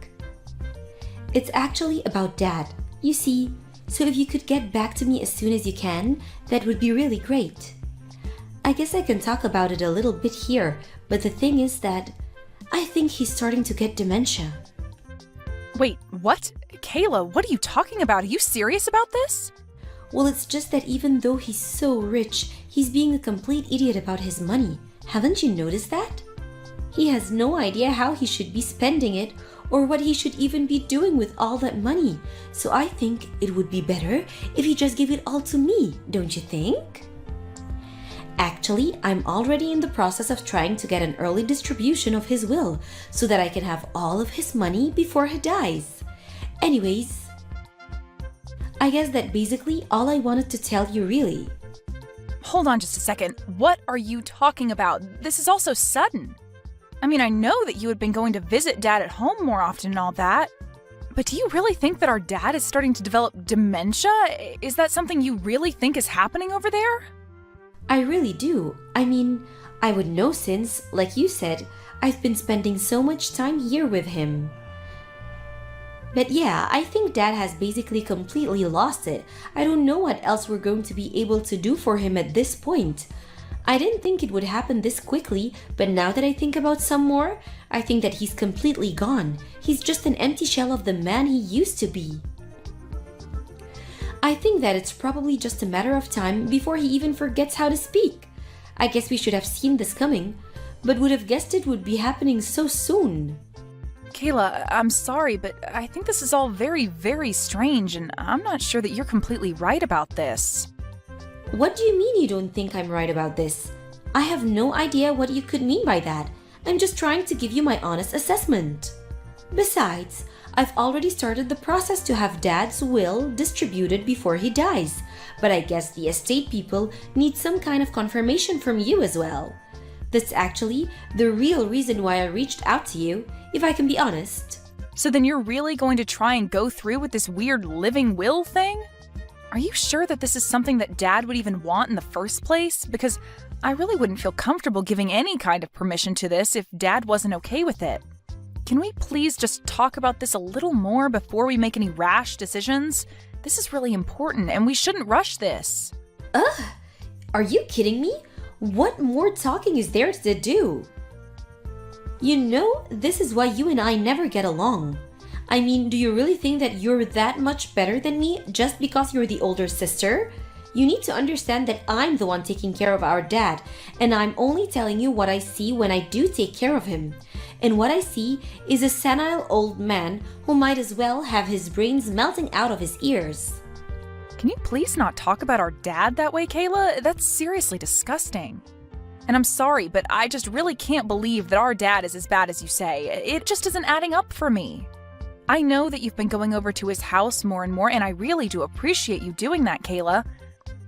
It's actually about Dad. You see, so if you could get back to me as soon as you can, that would be really great. I guess I can talk about it a little bit here, but the thing is that I think he's starting to get dementia. Wait, what? Kayla, what are you talking about? Are you serious about this? Well, it's just that even though he's so rich, he's being a complete idiot about his money. Haven't you noticed that? He has no idea how he should be spending it or what he should even be doing with all that money. So I think it would be better if he just gave it all to me, don't you think? Actually, I'm already in the process of trying to get an early distribution of his will so that I can have all of his money before he dies. Anyways, I guess that basically all I wanted to tell you really. Hold on just a second. What are you talking about? This is all so sudden. I mean, I know that you had been going to visit Dad at home more often and all that, but do you really think that our dad is starting to develop dementia? Is that something you really think is happening over there? I really do. I mean, I would know since, like you said, I've been spending so much time here with him. But yeah, I think Dad has basically completely lost it. I don't know what else we're going to be able to do for him at this point. I didn't think it would happen this quickly, but now that I think about some more, I think that he's completely gone. He's just an empty shell of the man he used to be. I think that it's probably just a matter of time before he even forgets how to speak. I guess we should have seen this coming, but would have guessed it would be happening so soon. Kayla, I'm sorry, but I think this is all very, very strange, and I'm not sure that you're completely right about this. What do you mean you don't think I'm right about this? I have no idea what you could mean by that. I'm just trying to give you my honest assessment. Besides, I've already started the process to have Dad's will distributed before he dies, but I guess the estate people need some kind of confirmation from you as well. That's actually the real reason why I reached out to you, if I can be honest. So then you're really going to try and go through with this weird living will thing? Are you sure that this is something that Dad would even want in the first place? Because I really wouldn't feel comfortable giving any kind of permission to this if Dad wasn't okay with it. Can we please just talk about this a little more before we make any rash decisions? This is really important and we shouldn't rush this. Ugh! Are you kidding me? What more talking is there to do? You know, this is why you and I never get along. I mean, do you really think that you're that much better than me just because you're the older sister? You need to understand that I'm the one taking care of our dad, and I'm only telling you what I see when I do take care of him. And what I see is a senile old man who might as well have his brains melting out of his ears. Can you please not talk about our dad that way, Kayla? That's seriously disgusting. And I'm sorry, but I just really can't believe that our dad is as bad as you say. It just isn't adding up for me. I know that you've been going over to his house more and more, and I really do appreciate you doing that, Kayla.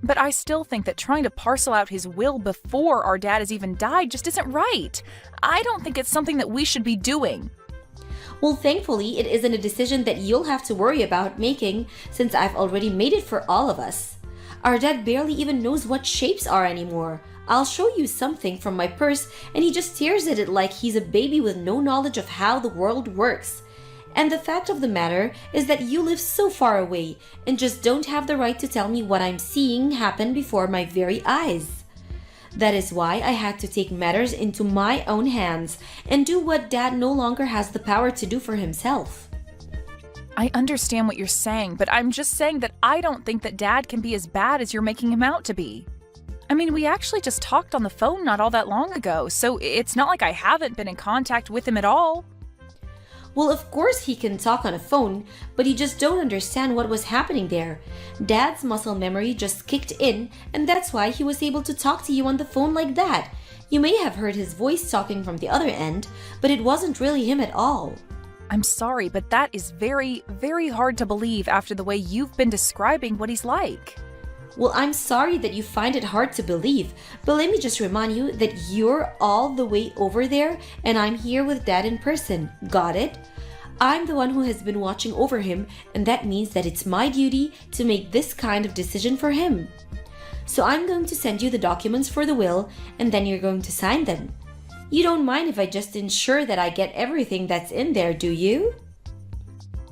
But I still think that trying to parcel out his will before our dad has even died just isn't right. I don't think it's something that we should be doing. Well, thankfully, it isn't a decision that you'll have to worry about making since I've already made it for all of us. Our dad barely even knows what shapes are anymore. I'll show you something from my purse and he just stares at it like he's a baby with no knowledge of how the world works. And the fact of the matter is that you live so far away and just don't have the right to tell me what I'm seeing happen before my very eyes. That is why I had to take matters into my own hands and do what Dad no longer has the power to do for himself. I understand what you're saying, but I'm just saying that I don't think that Dad can be as bad as you're making him out to be. I mean, we actually just talked on the phone not all that long ago, so it's not like I haven't been in contact with him at all. Well, of course he can talk on a phone, but you just don't understand what was happening there. Dad's muscle memory just kicked in, and that's why he was able to talk to you on the phone like that. You may have heard his voice talking from the other end, but it wasn't really him at all. I'm sorry, but that is very, very hard to believe after the way you've been describing what he's like. Well, I'm sorry that you find it hard to believe, but let me just remind you that you're all the way over there and I'm here with Dad in person. Got it? I'm the one who has been watching over him, and that means that it's my duty to make this kind of decision for him. So I'm going to send you the documents for the will, and then you're going to sign them. You don't mind if I just ensure that I get everything that's in there, do you?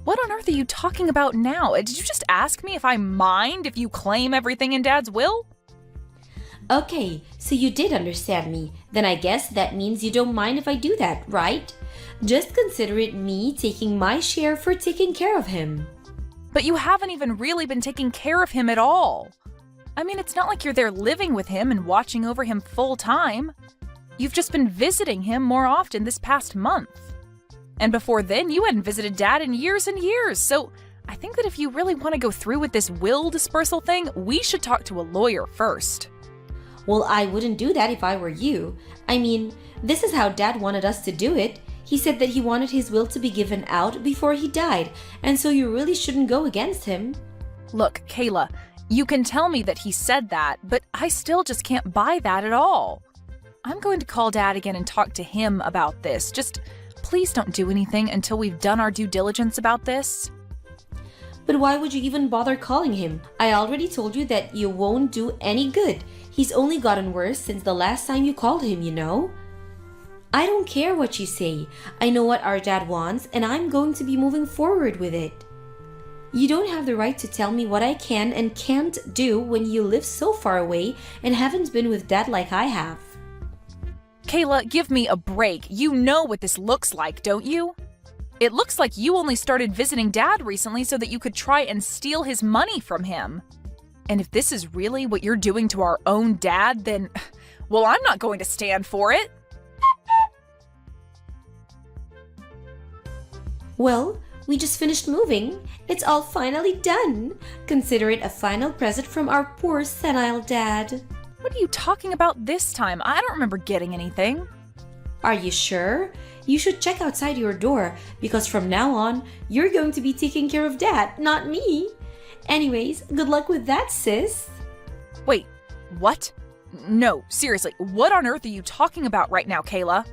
What on earth are you talking about now? Did you just ask me if I mind if you claim everything in Dad's will? Okay, so you did understand me. Then I guess that means you don't mind if I do that, right? Just consider it me taking my share for taking care of him. But you haven't even really been taking care of him at all. I mean, it's not like you're there living with him and watching over him full time. You've just been visiting him more often this past month. And before then, you hadn't visited Dad in years and years. So I think that if you really want to go through with this will dispersal thing, we should talk to a lawyer first. Well, I wouldn't do that if I were you. I mean, this is how Dad wanted us to do it. He said that he wanted his will to be given out before he died, and so you really shouldn't go against him. Look, Kayla, you can tell me that he said that, but I still just can't buy that at all. I'm going to call Dad again and talk to him about this. Just please don't do anything until we've done our due diligence about this. But why would you even bother calling him? I already told you that you won't do any good. He's only gotten worse since the last time you called him, you know? I don't care what you say. I know what our dad wants, and I'm going to be moving forward with it. You don't have the right to tell me what I can and can't do when you live so far away and haven't been with Dad like I have. Kayla, give me a break. You know what this looks like, don't you? It looks like you only started visiting Dad recently so that you could try and steal his money from him. And if this is really what you're doing to our own dad, then, well, I'm not going to stand for it. Well, we just finished moving. It's all finally done. Consider it a final present from our poor senile dad. What are you talking about this time? I don't remember getting anything. Are you sure? You should check outside your door because from now on, you're going to be taking care of Dad, not me. Anyways, good luck with that, sis. Wait, what? No, seriously, what on earth are you talking about right now, Kayla?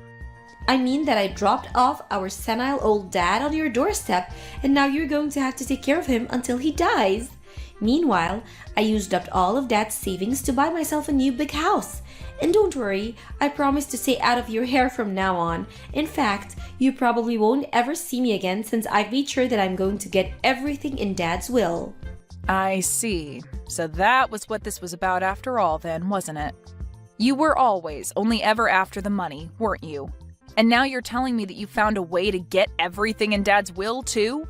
I mean that I dropped off our senile old dad on your doorstep and now you're going to have to take care of him until he dies. Meanwhile, I used up all of Dad's savings to buy myself a new big house. And don't worry, I promise to stay out of your hair from now on. In fact, you probably won't ever see me again since I've made sure that I'm going to get everything in Dad's will. I see. So that was what this was about after all then, wasn't it? You were always only ever after the money, weren't you? And now you're telling me that you found a way to get everything in Dad's will, too?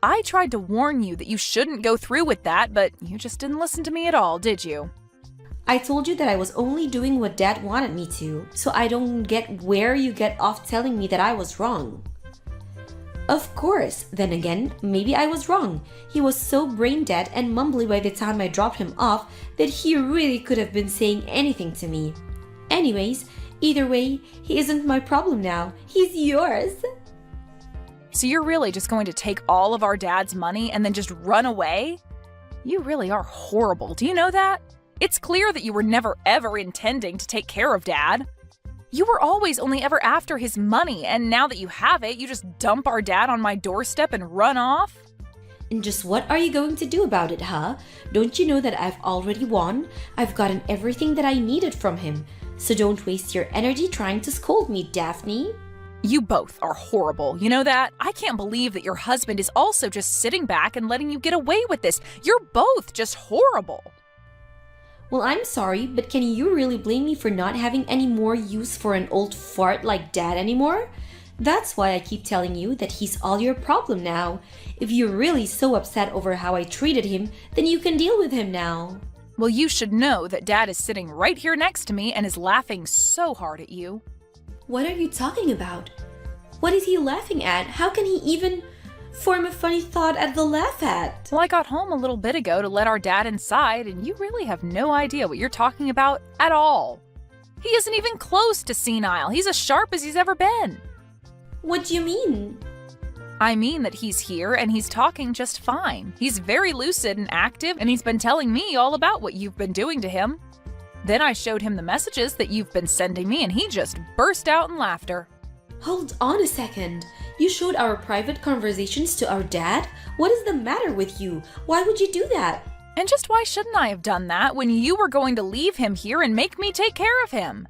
I tried to warn you that you shouldn't go through with that, but you just didn't listen to me at all, did you? I told you that I was only doing what Dad wanted me to, so I don't get where you get off telling me that I was wrong. Of course, then again, maybe I was wrong. He was so brain dead and mumbly by the time I dropped him off that he really could have been saying anything to me. Anyways, either way, he isn't my problem now. He's yours. So you're really just going to take all of our dad's money and then just run away? You really are horrible. Do you know that? It's clear that you were never ever intending to take care of Dad. You were always only ever after his money, and now that you have it, you just dump our dad on my doorstep and run off? And just what are you going to do about it, huh? Don't you know that I've already won? I've gotten everything that I needed from him. So don't waste your energy trying to scold me, Daphne. You both are horrible, you know that? I can't believe that your husband is also just sitting back and letting you get away with this. You're both just horrible. Well, I'm sorry, but can you really blame me for not having any more use for an old fart like Dad anymore? That's why I keep telling you that he's all your problem now. If you're really so upset over how I treated him, then you can deal with him now. Well, you should know that Dad is sitting right here next to me and is laughing so hard at you. What are you talking about? What is he laughing at? How can he even form a funny thought at the laugh at? Well, I got home a little bit ago to let our dad inside, and you really have no idea what you're talking about at all. He isn't even close to senile. He's as sharp as he's ever been. What do you mean? I mean that he's here and he's talking just fine. He's very lucid and active, and he's been telling me all about what you've been doing to him. Then I showed him the messages that you've been sending me, and he just burst out in laughter. Hold on a second. You showed our private conversations to our dad? What is the matter with you? Why would you do that? And just why shouldn't I have done that when you were going to leave him here and make me take care of him?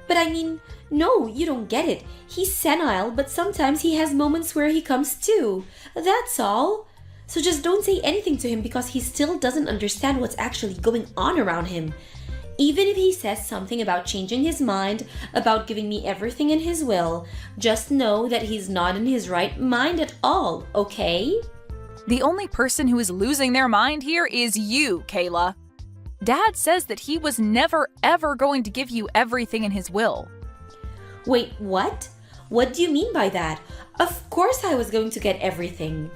But I mean, no, you don't get it. He's senile, but sometimes he has moments where he comes to. That's all. So just don't say anything to him because he still doesn't understand what's actually going on around him. Even if he says something about changing his mind, about giving me everything in his will, just know that he's not in his right mind at all, okay? The only person who is losing their mind here is you, Kayla. Dad says that he was never ever going to give you everything in his will. Wait, what? What do you mean by that? Of course I was going to get everything.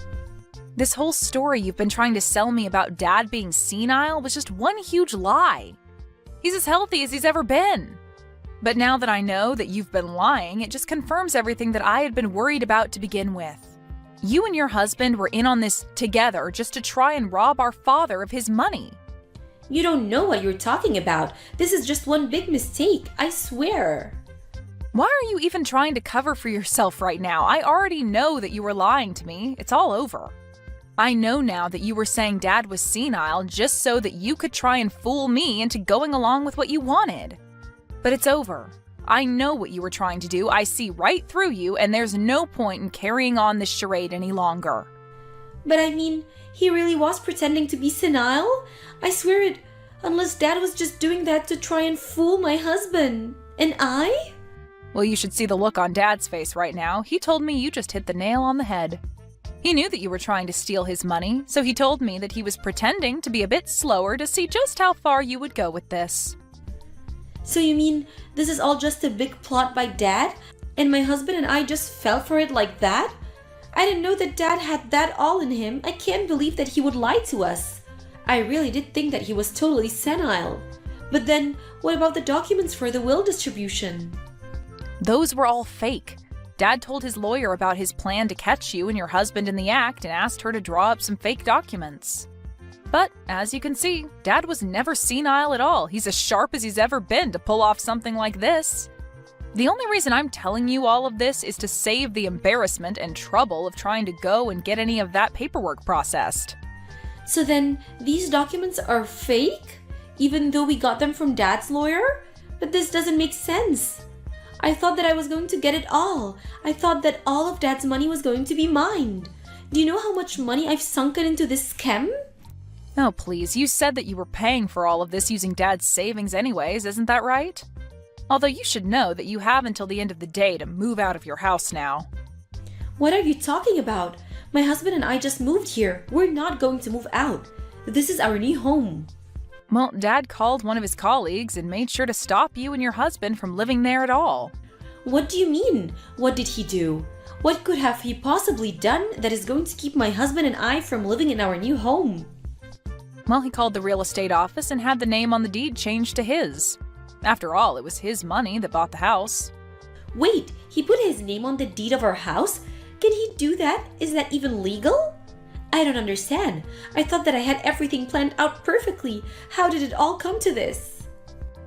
This whole story you've been trying to sell me about Dad being senile was just one huge lie. He's as healthy as he's ever been. But now that I know that you've been lying, it just confirms everything that I had been worried about to begin with. You and your husband were in on this together just to try and rob our father of his money. You don't know what you're talking about. This is just one big mistake, I swear. Why are you even trying to cover for yourself right now? I already know that you were lying to me. It's all over. I know now that you were saying Dad was senile just so that you could try and fool me into going along with what you wanted. But it's over. I know what you were trying to do. I see right through you, and there's no point in carrying on this charade any longer. But I mean, he really was pretending to be senile? I swear it, unless Dad was just doing that to try and fool my husband. And I? Well, you should see the look on Dad's face right now. He told me you just hit the nail on the head. He knew that you were trying to steal his money, so he told me that he was pretending to be a bit slower to see just how far you would go with this. So you mean this is all just a big plot by Dad? And my husband and I just fell for it like that? I didn't know that Dad had that all in him. I can't believe that he would lie to us. I really did think that he was totally senile. But then, what about the documents for the will distribution? Those were all fake. Dad told his lawyer about his plan to catch you and your husband in the act and asked her to draw up some fake documents. But, as you can see, Dad was never senile at all. He's as sharp as he's ever been to pull off something like this. The only reason I'm telling you all of this is to save the embarrassment and trouble of trying to go and get any of that paperwork processed. So then, these documents are fake? Even though we got them from Dad's lawyer? But this doesn't make sense. I thought that I was going to get it all. I thought that all of Dad's money was going to be mine. Do you know how much money I've sunken into this scam? Oh, please, you said that you were paying for all of this using Dad's savings anyways, isn't that right? Although you should know that you have until the end of the day to move out of your house now. What are you talking about? My husband and I just moved here. We're not going to move out. This is our new home. Well, Dad called one of his colleagues and made sure to stop you and your husband from living there at all. What do you mean? What did he do? What could have he possibly done that is going to keep my husband and I from living in our new home? Well, he called the real estate office and had the name on the deed changed to his. After all, it was his money that bought the house. Wait, he put his name on the deed of our house? Can he do that? Is that even legal? I don't understand. I thought that I had everything planned out perfectly. How did it all come to this?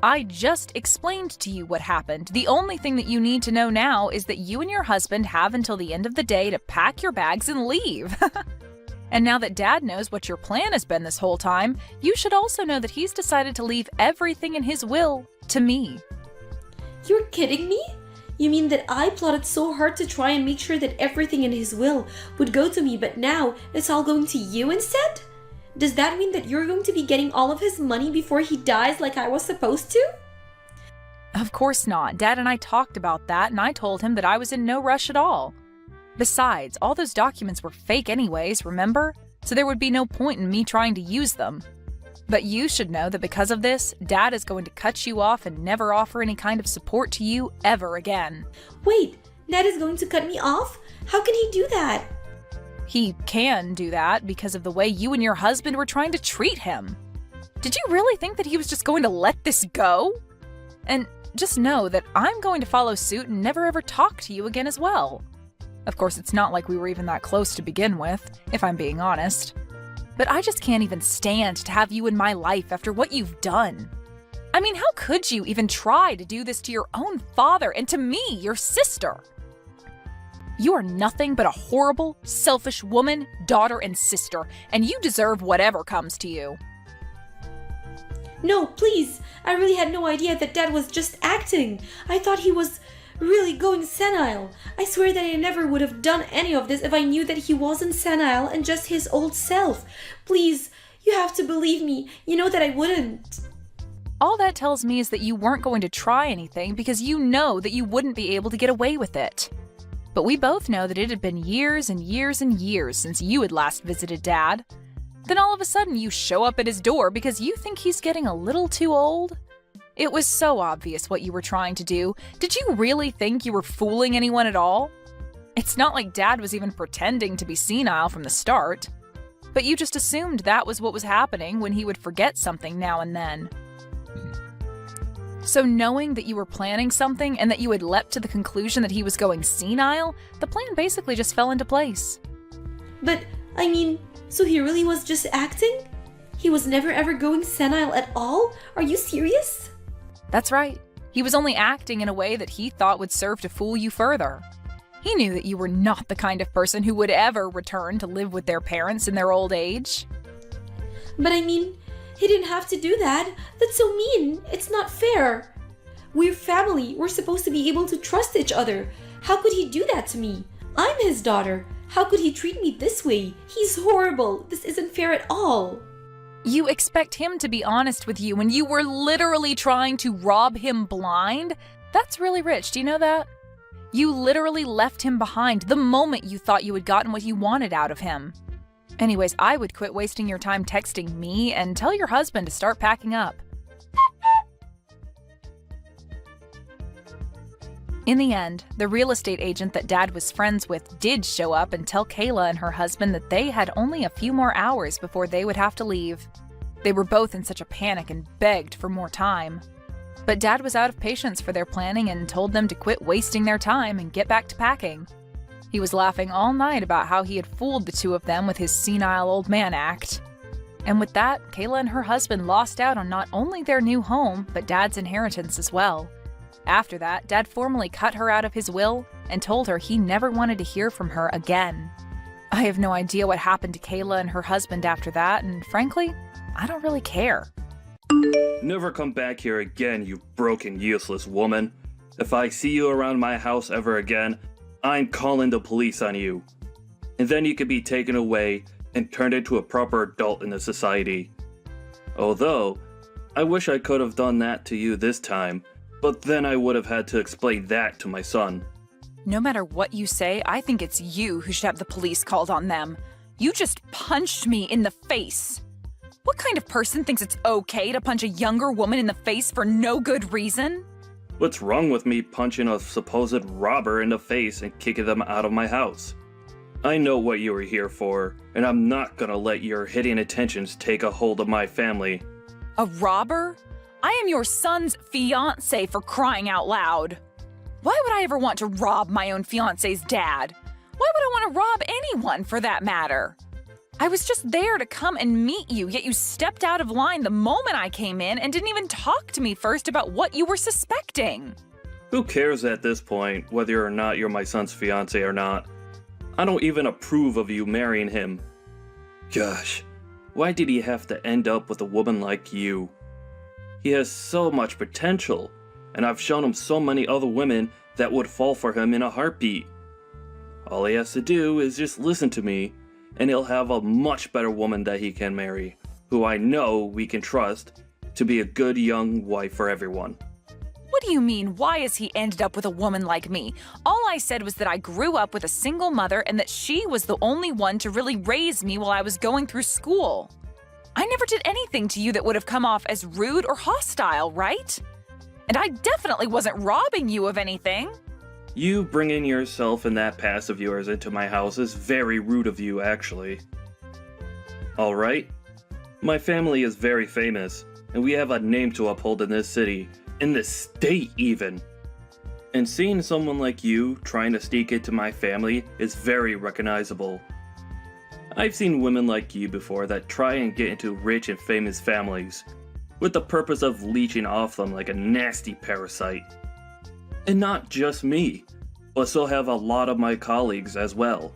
I just explained to you what happened. The only thing that you need to know now is that you and your husband have until the end of the day to pack your bags and leave. And now that Dad knows what your plan has been this whole time, you should also know that he's decided to leave everything in his will to me. You're kidding me? You mean that I plotted so hard to try and make sure that everything in his will would go to me, but now it's all going to you instead? Does that mean that you're going to be getting all of his money before he dies like I was supposed to? Of course not. Dad and I talked about that, and I told him that I was in no rush at all. Besides, all those documents were fake anyways, remember? So there would be no point in me trying to use them. But you should know that because of this, Dad is going to cut you off and never offer any kind of support to you ever again. Wait, Dad is going to cut me off? How can he do that? He can do that because of the way you and your husband were trying to treat him. Did you really think that he was just going to let this go? And just know that I'm going to follow suit and never ever talk to you again as well. Of course, it's not like we were even that close to begin with, if I'm being honest. But I just can't even stand to have you in my life after what you've done. I mean, how could you even try to do this to your own father and to me, your sister? You are nothing but a horrible, selfish woman, daughter, and sister, and you deserve whatever comes to you. No, please. I really had no idea that Dad was just acting. I thought he was really going senile. I swear that I never would have done any of this if I knew that he wasn't senile and just his old self. Please, you have to believe me. You know that I wouldn't. All that tells me is that you weren't going to try anything because you know that you wouldn't be able to get away with it. But we both know that it had been years and years and years since you had last visited Dad. Then all of a sudden you show up at his door because you think he's getting a little too old? It was so obvious what you were trying to do. Did you really think you were fooling anyone at all? It's not like Dad was even pretending to be senile from the start. But you just assumed that was what was happening when he would forget something now and then. So knowing that you were planning something and that you had leapt to the conclusion that he was going senile, the plan basically just fell into place. But, I mean, so he really was just acting? He was never ever going senile at all? Are you serious? That's right. He was only acting in a way that he thought would serve to fool you further. He knew that you were not the kind of person who would ever return to live with their parents in their old age. But I mean, he didn't have to do that. That's so mean. It's not fair. We're family. We're supposed to be able to trust each other. How could he do that to me? I'm his daughter. How could he treat me this way? He's horrible. This isn't fair at all. You expect him to be honest with you when you were literally trying to rob him blind? That's really rich, do you know that? You literally left him behind the moment you thought you had gotten what you wanted out of him. Anyways, I would quit wasting your time texting me and tell your husband to start packing up. In the end, the real estate agent that Dad was friends with did show up and tell Kayla and her husband that they had only a few more hours before they would have to leave. They were both in such a panic and begged for more time. But Dad was out of patience for their planning and told them to quit wasting their time and get back to packing. He was laughing all night about how he had fooled the two of them with his senile old man act. And with that, Kayla and her husband lost out on not only their new home, but Dad's inheritance as well. After that, Dad formally cut her out of his will and told her he never wanted to hear from her again. I have no idea what happened to Kayla and her husband after that, and frankly, I don't really care. Never come back here again, you broken, useless woman. If I see you around my house ever again, I'm calling the police on you. And then you could be taken away and turned into a proper adult in the society. Although, I wish I could have done that to you this time, but then I would have had to explain that to my son. No matter what you say, I think it's you who should have the police called on them. You just punched me in the face. What kind of person thinks it's okay to punch a younger woman in the face for no good reason? What's wrong with me punching a supposed robber in the face and kicking them out of my house? I know what you were here for, and I'm not gonna let your hitting attentions take a hold of my family. A robber? I am your son's fiancé, for crying out loud. Why would I ever want to rob my own fiancé's dad? Why would I want to rob anyone, for that matter? I was just there to come and meet you, yet you stepped out of line the moment I came in and didn't even talk to me first about what you were suspecting. Who cares at this point whether or not you're my son's fiancé or not? I don't even approve of you marrying him. Gosh, why did he have to end up with a woman like you? He has so much potential, and I've shown him so many other women that would fall for him in a heartbeat. All he has to do is just listen to me, and he'll have a much better woman that he can marry, who I know we can trust to be a good young wife for everyone. What do you mean, why has he ended up with a woman like me? All I said was that I grew up with a single mother and that she was the only one to really raise me while I was going through school. I never did anything to you that would have come off as rude or hostile, right? And I definitely wasn't robbing you of anything. You bringing yourself and that past of yours into my house is very rude of you, actually. Alright? My family is very famous, and we have a name to uphold in this city, in this state even. And seeing someone like you trying to sneak into my family is very recognizable. I've seen women like you before that try and get into rich and famous families, with the purpose of leeching off them like a nasty parasite. And not just me, but so have a lot of my colleagues as well.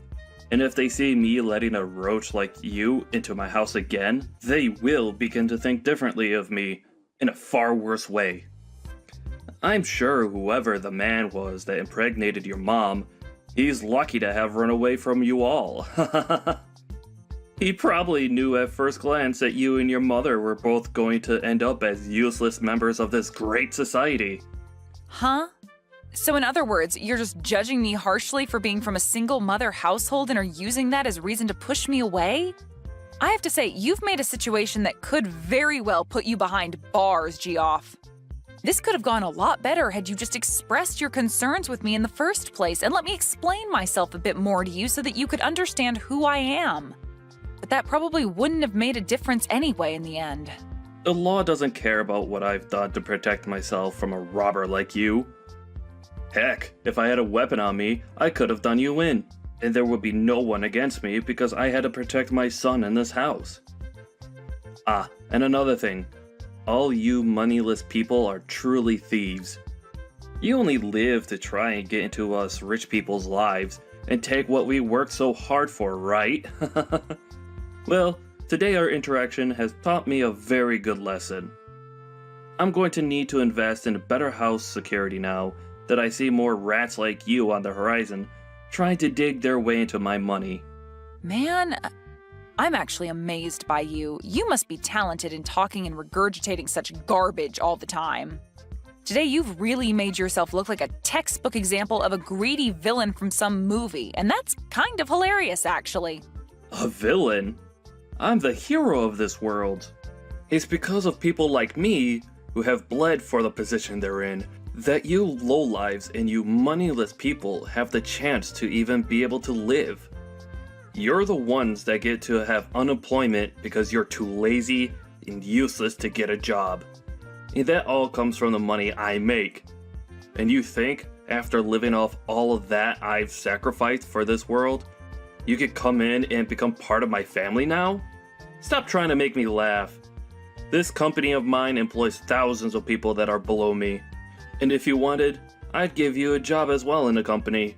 And if they see me letting a roach like you into my house again, they will begin to think differently of me in a far worse way. I'm sure whoever the man was that impregnated your mom, he's lucky to have run away from you all. He probably knew at first glance that you and your mother were both going to end up as useless members of this great society. Huh? So in other words, you're just judging me harshly for being from a single mother household and are using that as reason to push me away? I have to say, you've made a situation that could very well put you behind bars, Geoff. This could have gone a lot better had you just expressed your concerns with me in the first place and let me explain myself a bit more to you so that you could understand who I am. But that probably wouldn't have made a difference anyway in the end. The law doesn't care about what I've done to protect myself from a robber like you. Heck, if I had a weapon on me, I could have done you in, and there would be no one against me because I had to protect my son in this house. Ah, and another thing. All you moneyless people are truly thieves. You only live to try and get into us rich people's lives and take what we worked so hard for, right? Well, today our interaction has taught me a very good lesson. I'm going to need to invest in better house security now that I see more rats like you on the horizon trying to dig their way into my money. Man, I'm actually amazed by you. You must be talented in talking and regurgitating such garbage all the time. Today, you've really made yourself look like a textbook example of a greedy villain from some movie, and that's kind of hilarious, actually. A villain? I'm the hero of this world. It's because of people like me who have bled for the position they're in that you lowlives and you moneyless people have the chance to even be able to live. You're the ones that get to have unemployment because you're too lazy and useless to get a job. And that all comes from the money I make. And you think, after living off all of that I've sacrificed for this world, you could come in and become part of my family now? Stop trying to make me laugh. This company of mine employs thousands of people that are below me. And if you wanted, I'd give you a job as well in the company.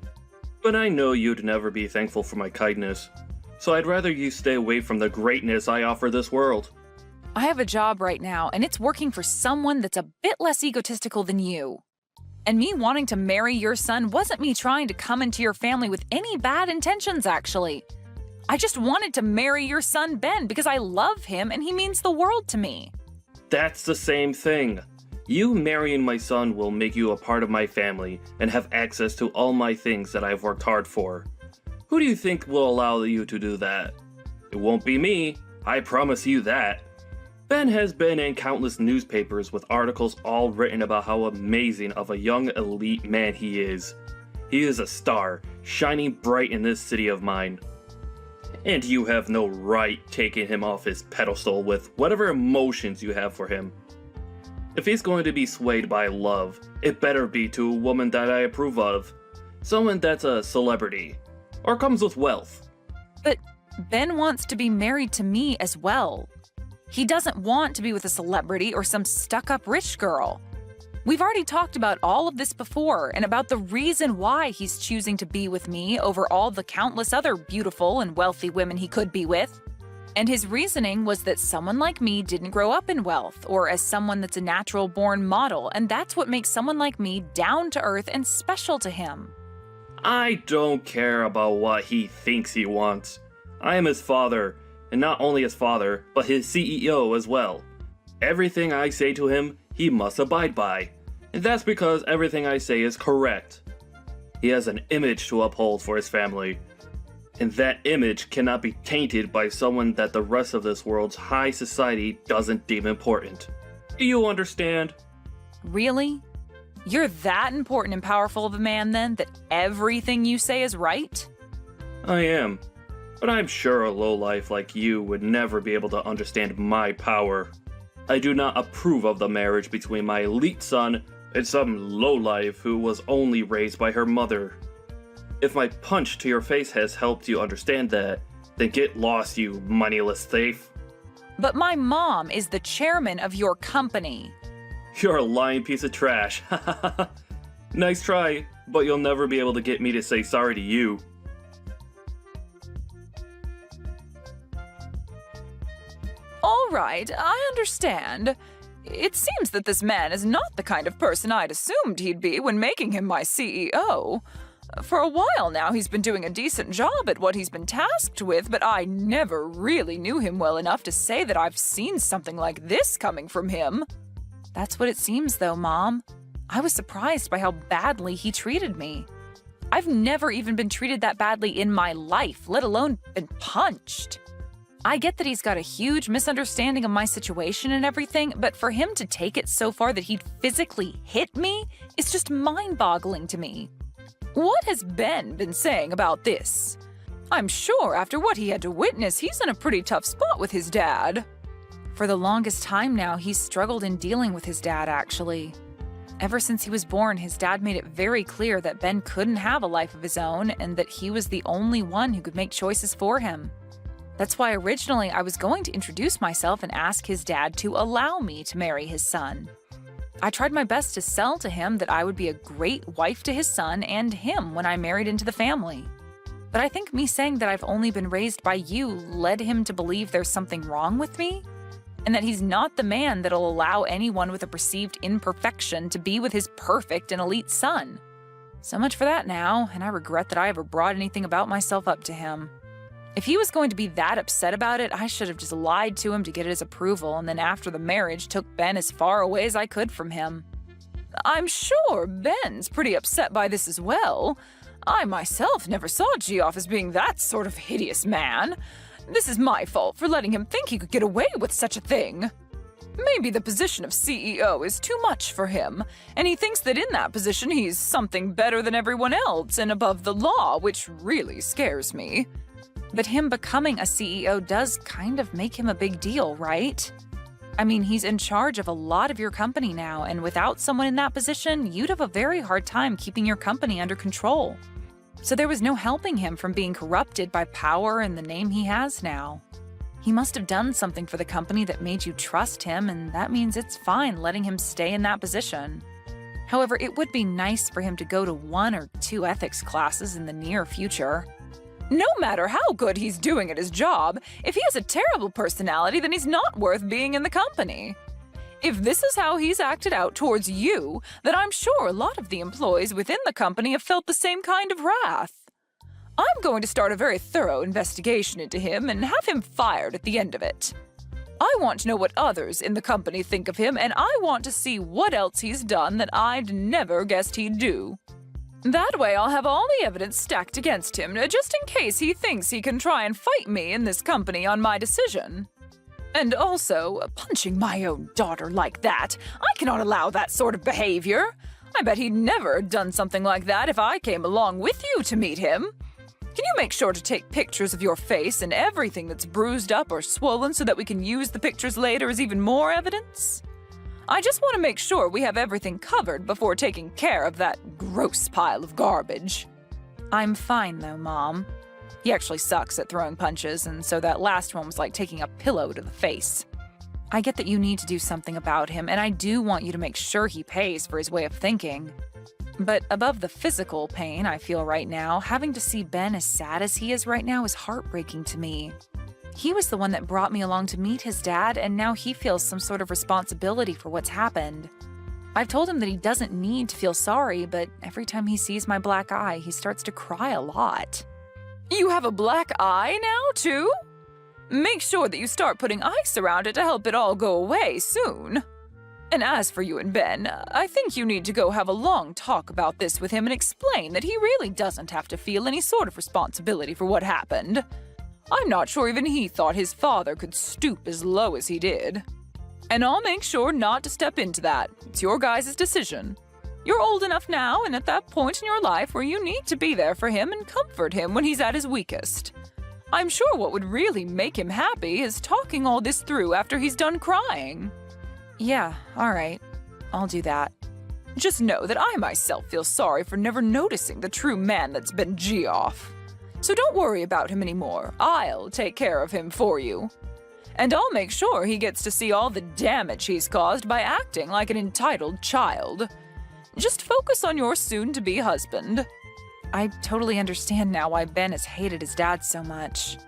But I know you'd never be thankful for my kindness. So I'd rather you stay away from the greatness I offer this world. I have a job right now, and it's working for someone that's a bit less egotistical than you. And me wanting to marry your son wasn't me trying to come into your family with any bad intentions, actually. I just wanted to marry your son, Ben, because I love him and he means the world to me. That's the same thing. You marrying my son will make you a part of my family and have access to all my things that I've worked hard for. Who do you think will allow you to do that? It won't be me, I promise you that. Ben has been in countless newspapers with articles all written about how amazing of a young elite man he is. He is a star, shining bright in this city of mine. And you have no right taking him off his pedestal with whatever emotions you have for him. If he's going to be swayed by love, it better be to a woman that I approve of. Someone that's a celebrity. Or comes with wealth. But Ben wants to be married to me as well. He doesn't want to be with a celebrity or some stuck-up rich girl. We've already talked about all of this before and about the reason why he's choosing to be with me over all the countless other beautiful and wealthy women he could be with. And his reasoning was that someone like me didn't grow up in wealth or as someone that's a natural-born model, and that's what makes someone like me down-to-earth and special to him. I don't care about what he thinks he wants. I am his father, and not only his father, but his CEO as well. Everything I say to him, he must abide by. And that's because everything I say is correct. He has an image to uphold for his family. And that image cannot be tainted by someone that the rest of this world's high society doesn't deem important. Do you understand? Really? You're that important and powerful of a man then that everything you say is right? I am. But I'm sure a lowlife like you would never be able to understand my power. I do not approve of the marriage between my elite son and some lowlife who was only raised by her mother. If my punch to your face has helped you understand that, then get lost, you moneyless thief. But my mom is the chairman of your company. You're a lying piece of trash. Nice try, but you'll never be able to get me to say sorry to you. All right, I understand. It seems that this man is not the kind of person I'd assumed he'd be when making him my CEO. For a while now, he's been doing a decent job at what he's been tasked with, but I never really knew him well enough to say that I've seen something like this coming from him. That's what it seems, though, Mom. I was surprised by how badly he treated me. I've never even been treated that badly in my life, let alone been punched. I get that he's got a huge misunderstanding of my situation and everything, but for him to take it so far that he'd physically hit me is just mind-boggling to me. What has Ben been saying about this? I'm sure after what he had to witness, he's in a pretty tough spot with his dad. For the longest time now, he's struggled in dealing with his dad, actually. Ever since he was born, his dad made it very clear that Ben couldn't have a life of his own and that he was the only one who could make choices for him. That's why originally I was going to introduce myself and ask his dad to allow me to marry his son. I tried my best to sell to him that I would be a great wife to his son and him when I married into the family. But I think me saying that I've only been raised by you led him to believe there's something wrong with me. and that he's not the man that'll allow anyone with a perceived imperfection to be with his perfect and elite son. So much for that now, and I regret that I ever brought anything about myself up to him. If he was going to be that upset about it, I should have just lied to him to get his approval, and then after the marriage took Ben as far away as I could from him. I'm sure Ben's pretty upset by this as well. I myself never saw Geoff as being that sort of hideous man. This is my fault for letting him think he could get away with such a thing. Maybe the position of CEO is too much for him, and he thinks that in that position he's something better than everyone else and above the law, which really scares me. But him becoming a CEO does kind of make him a big deal, right? I mean, he's in charge of a lot of your company now, and without someone in that position, you'd have a very hard time keeping your company under control. So there was no helping him from being corrupted by power and the name he has now. He must have done something for the company that made you trust him, and that means it's fine letting him stay in that position. However, it would be nice for him to go to 1 or 2 ethics classes in the near future. No matter how good he's doing at his job, if he has a terrible personality, then he's not worth being in the company. If this is how he's acted out towards you, then I'm sure a lot of the employees within the company have felt the same kind of wrath. I'm going to start a very thorough investigation into him and have him fired at the end of it. I want to know what others in the company think of him, and I want to see what else he's done that I'd never guessed he'd do. That way I'll have all the evidence stacked against him, just in case he thinks he can try and fight me in this company on my decision. And also, punching my own daughter like that, I cannot allow that sort of behavior. I bet he'd never have done something like that if I came along with you to meet him. Can you make sure to take pictures of your face and everything that's bruised up or swollen so that we can use the pictures later as even more evidence? I just want to make sure we have everything covered before taking care of that gross pile of garbage. I'm fine though, Mom. He actually sucks at throwing punches, and so that last one was like taking a pillow to the face. I get that you need to do something about him, and I do want you to make sure he pays for his way of thinking. But above the physical pain I feel right now, having to see Ben as sad as he is right now is heartbreaking to me. He was the one that brought me along to meet his dad, and now he feels some sort of responsibility for what's happened. I've told him that he doesn't need to feel sorry, but every time he sees my black eye, he starts to cry a lot. You have a black eye now, too? Make sure that you start putting ice around it to help it all go away soon. And as for you and Ben, I think you need to go have a long talk about this with him and explain that he really doesn't have to feel any sort of responsibility for what happened. I'm not sure even he thought his father could stoop as low as he did. And I'll make sure not to step into that. It's your guys' decision. You're old enough now and at that point in your life where you need to be there for him and comfort him when he's at his weakest. I'm sure what would really make him happy is talking all this through after he's done crying. Yeah, all right. I'll do that. Just know that I myself feel sorry for never noticing the true man that's been Geoff. So don't worry about him anymore. I'll take care of him for you. And I'll make sure he gets to see all the damage he's caused by acting like an entitled child. Just focus on your soon-to-be husband. I totally understand now why Ben has hated his dad so much.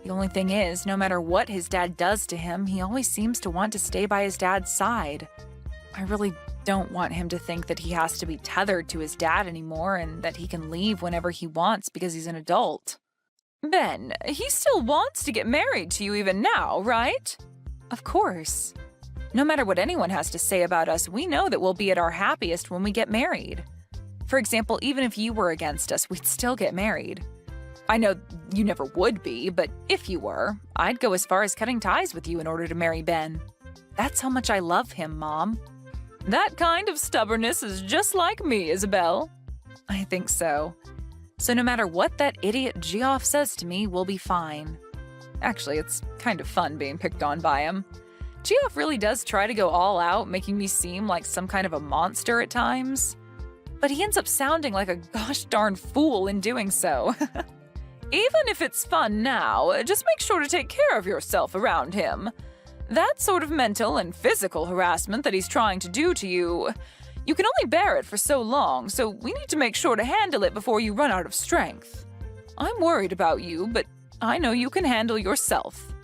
The only thing is, no matter what his dad does to him, he always seems to want to stay by his dad's side. I really don't want him to think that he has to be tethered to his dad anymore and that he can leave whenever he wants because he's an adult. Ben, he still wants to get married to you even now, right? Of course. No matter what anyone has to say about us, we know that we'll be at our happiest when we get married. For example, even if you were against us, we'd still get married. I know you never would be, but if you were, I'd go as far as cutting ties with you in order to marry Ben. That's how much I love him, Mom. That kind of stubbornness is just like me, Isabel. I think so. So no matter what that idiot Geoff says to me, we'll be fine. Actually, it's kind of fun being picked on by him. Geoff really does try to go all out, making me seem like some kind of a monster at times. But he ends up sounding like a gosh darn fool in doing so. Even if it's fun now, just make sure to take care of yourself around him. That sort of mental and physical harassment that he's trying to do to you, you can only bear it for so long, so we need to make sure to handle it before you run out of strength. I'm worried about you, but I know you can handle yourself.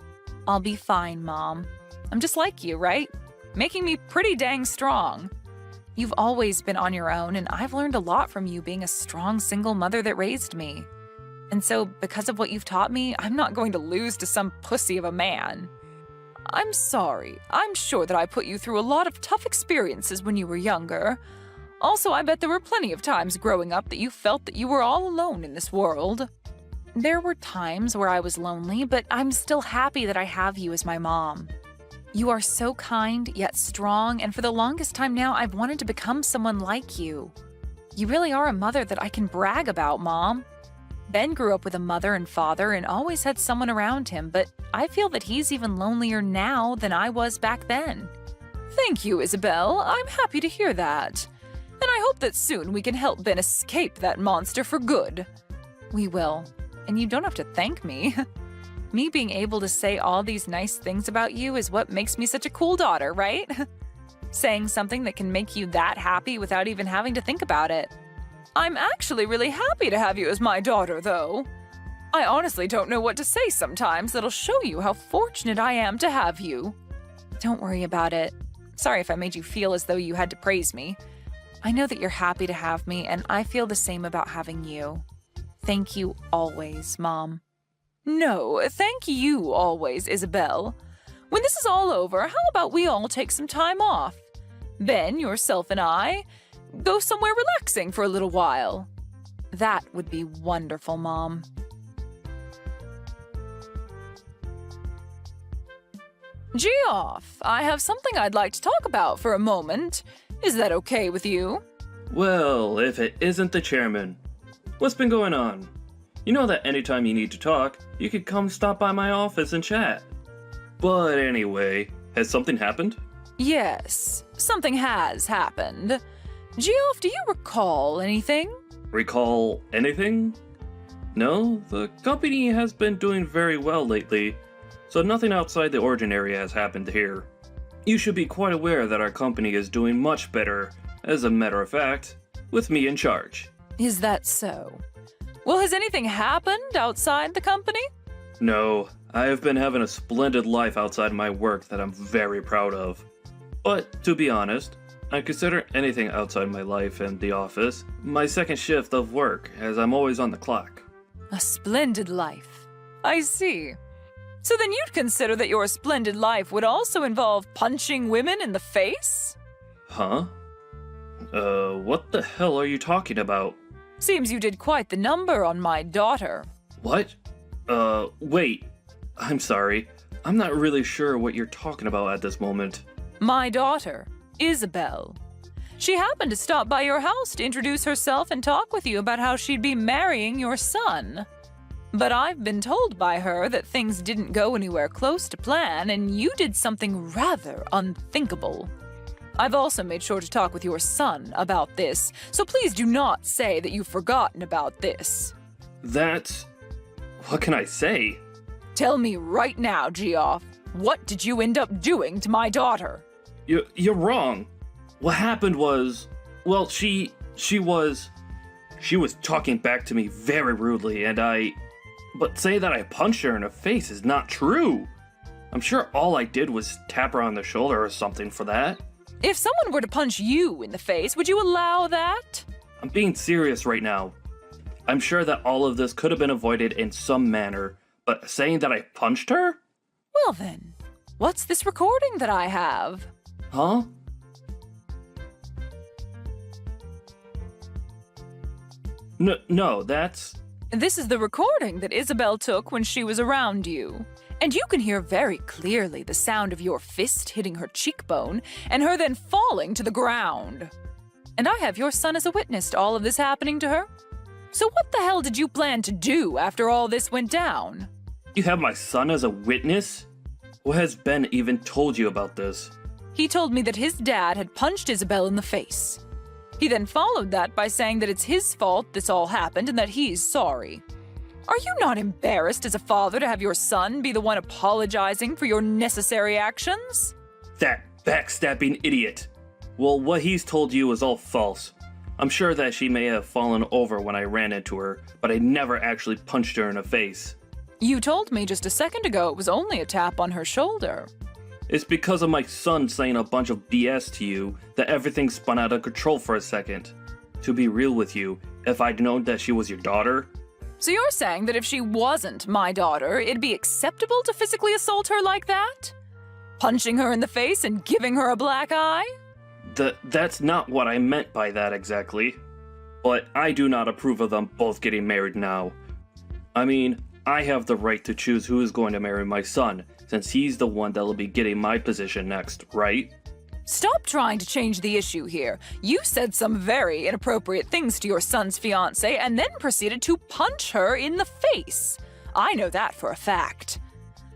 I'll be fine, Mom. I'm just like you, right? Making me pretty dang strong. You've always been on your own, and I've learned a lot from you being a strong single mother that raised me. And so, because of what you've taught me, I'm not going to lose to some pussy of a man. I'm sorry. I'm sure that I put you through a lot of tough experiences when you were younger. Also, I bet there were plenty of times growing up that you felt that you were all alone in this world. There were times where I was lonely, but I'm still happy that I have you as my mom. You are so kind, yet strong, and for the longest time now, I've wanted to become someone like you. You really are a mother that I can brag about, Mom. Ben grew up with a mother and father and always had someone around him, but I feel that he's even lonelier now than I was back then. Thank you, Isabel. I'm happy to hear that. And I hope that soon we can help Ben escape that monster for good. We will. And you don't have to thank me. Me being able to say all these nice things about you is what makes me such a cool daughter, right? Saying something that can make you that happy without even having to think about it. I'm actually really happy to have you as my daughter, though. I honestly don't know what to say sometimes that'll show you how fortunate I am to have you. Don't worry about it. Sorry if I made you feel as though you had to praise me. I know that you're happy to have me, and I feel the same about having you. Thank you always, Mom. No, thank you always, Isabel. When this is all over, how about we all take some time off? Ben, yourself, and I go somewhere relaxing for a little while. That would be wonderful, Mom. Geoff, I have something I'd like to talk about for a moment. Is that okay with you? Well, if it isn't the chairman. What's been going on? You know that anytime you need to talk, you could come stop by my office and chat. But anyway, has something happened? Yes, something has happened. Geoff, do you recall anything? Recall anything? No, the company has been doing very well lately, so nothing outside the ordinary has happened here. You should be quite aware that our company is doing much better, as a matter of fact, with me in charge. Is that so? Well, has anything happened outside the company? No, I have been having a splendid life outside my work that I'm very proud of. But, to be honest, I consider anything outside my life and the office my second shift of work, as I'm always on the clock. A splendid life. I see. So then you'd consider that your splendid life would also involve punching women in the face? Huh? What the hell are you talking about? Seems you did quite the number on my daughter. What? Wait. I'm sorry. I'm not really sure what you're talking about at this moment. My daughter, Isabel. She happened to stop by your house to introduce herself and talk with you about how she'd be marrying your son. But I've been told by her that things didn't go anywhere close to plan, and you did something rather unthinkable. I've also made sure to talk with your son about this, so please do not say that you've forgotten about this. What can I say? Tell me right now, Geoff, what did you end up doing to my daughter? You're wrong. What happened was, well, she was talking back to me very rudely, but say that I punched her in the face is not true. I'm sure all I did was tap her on the shoulder or something for that. If someone were to punch you in the face, would you allow that? I'm being serious right now. I'm sure that all of this could have been avoided in some manner, but saying that I punched her? Well then, what's this recording that I have? Huh? No, that's... This is the recording that Isabel took when she was around you. And you can hear very clearly the sound of your fist hitting her cheekbone and her then falling to the ground. And I have your son as a witness to all of this happening to her. So what the hell did you plan to do after all this went down? You have my son as a witness? What has Ben even told you about this? He told me that his dad had punched Isabel in the face. He then followed that by saying that it's his fault this all happened and that he's sorry. Are you not embarrassed as a father to have your son be the one apologizing for your necessary actions? That backstabbing idiot. Well, what he's told you is all false. I'm sure that she may have fallen over when I ran into her, but I never actually punched her in the face. You told me just a second ago it was only a tap on her shoulder. It's because of my son saying a bunch of BS to you that everything spun out of control for a second. To be real with you, if I'd known that she was your daughter... So you're saying that if she wasn't my daughter, it'd be acceptable to physically assault her like that? Punching her in the face and giving her a black eye? That's not what I meant by that exactly. But I do not approve of them both getting married now. I mean, I have the right to choose who is going to marry my son, since he's the one that'll be getting my position next, right? Stop trying to change the issue here. You said some very inappropriate things to your son's fiancée and then proceeded to punch her in the face. I know that for a fact.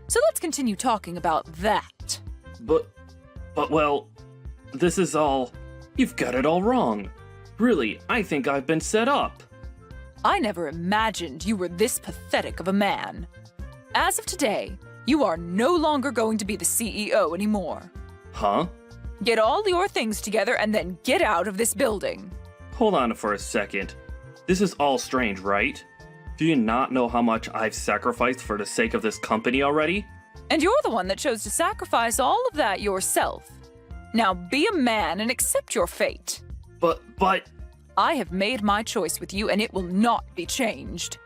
So let's continue talking about that. But well, this is all... You've got it all wrong. Really, I think I've been set up. I never imagined you were this pathetic of a man. As of today, you are no longer going to be the CEO anymore. Huh? Get all your things together and then get out of this building. Hold on for a second. This is all strange, right? Do you not know how much I've sacrificed for the sake of this company already? And you're the one that chose to sacrifice all of that yourself. Now be a man and accept your fate. But... I have made my choice with you and it will not be changed.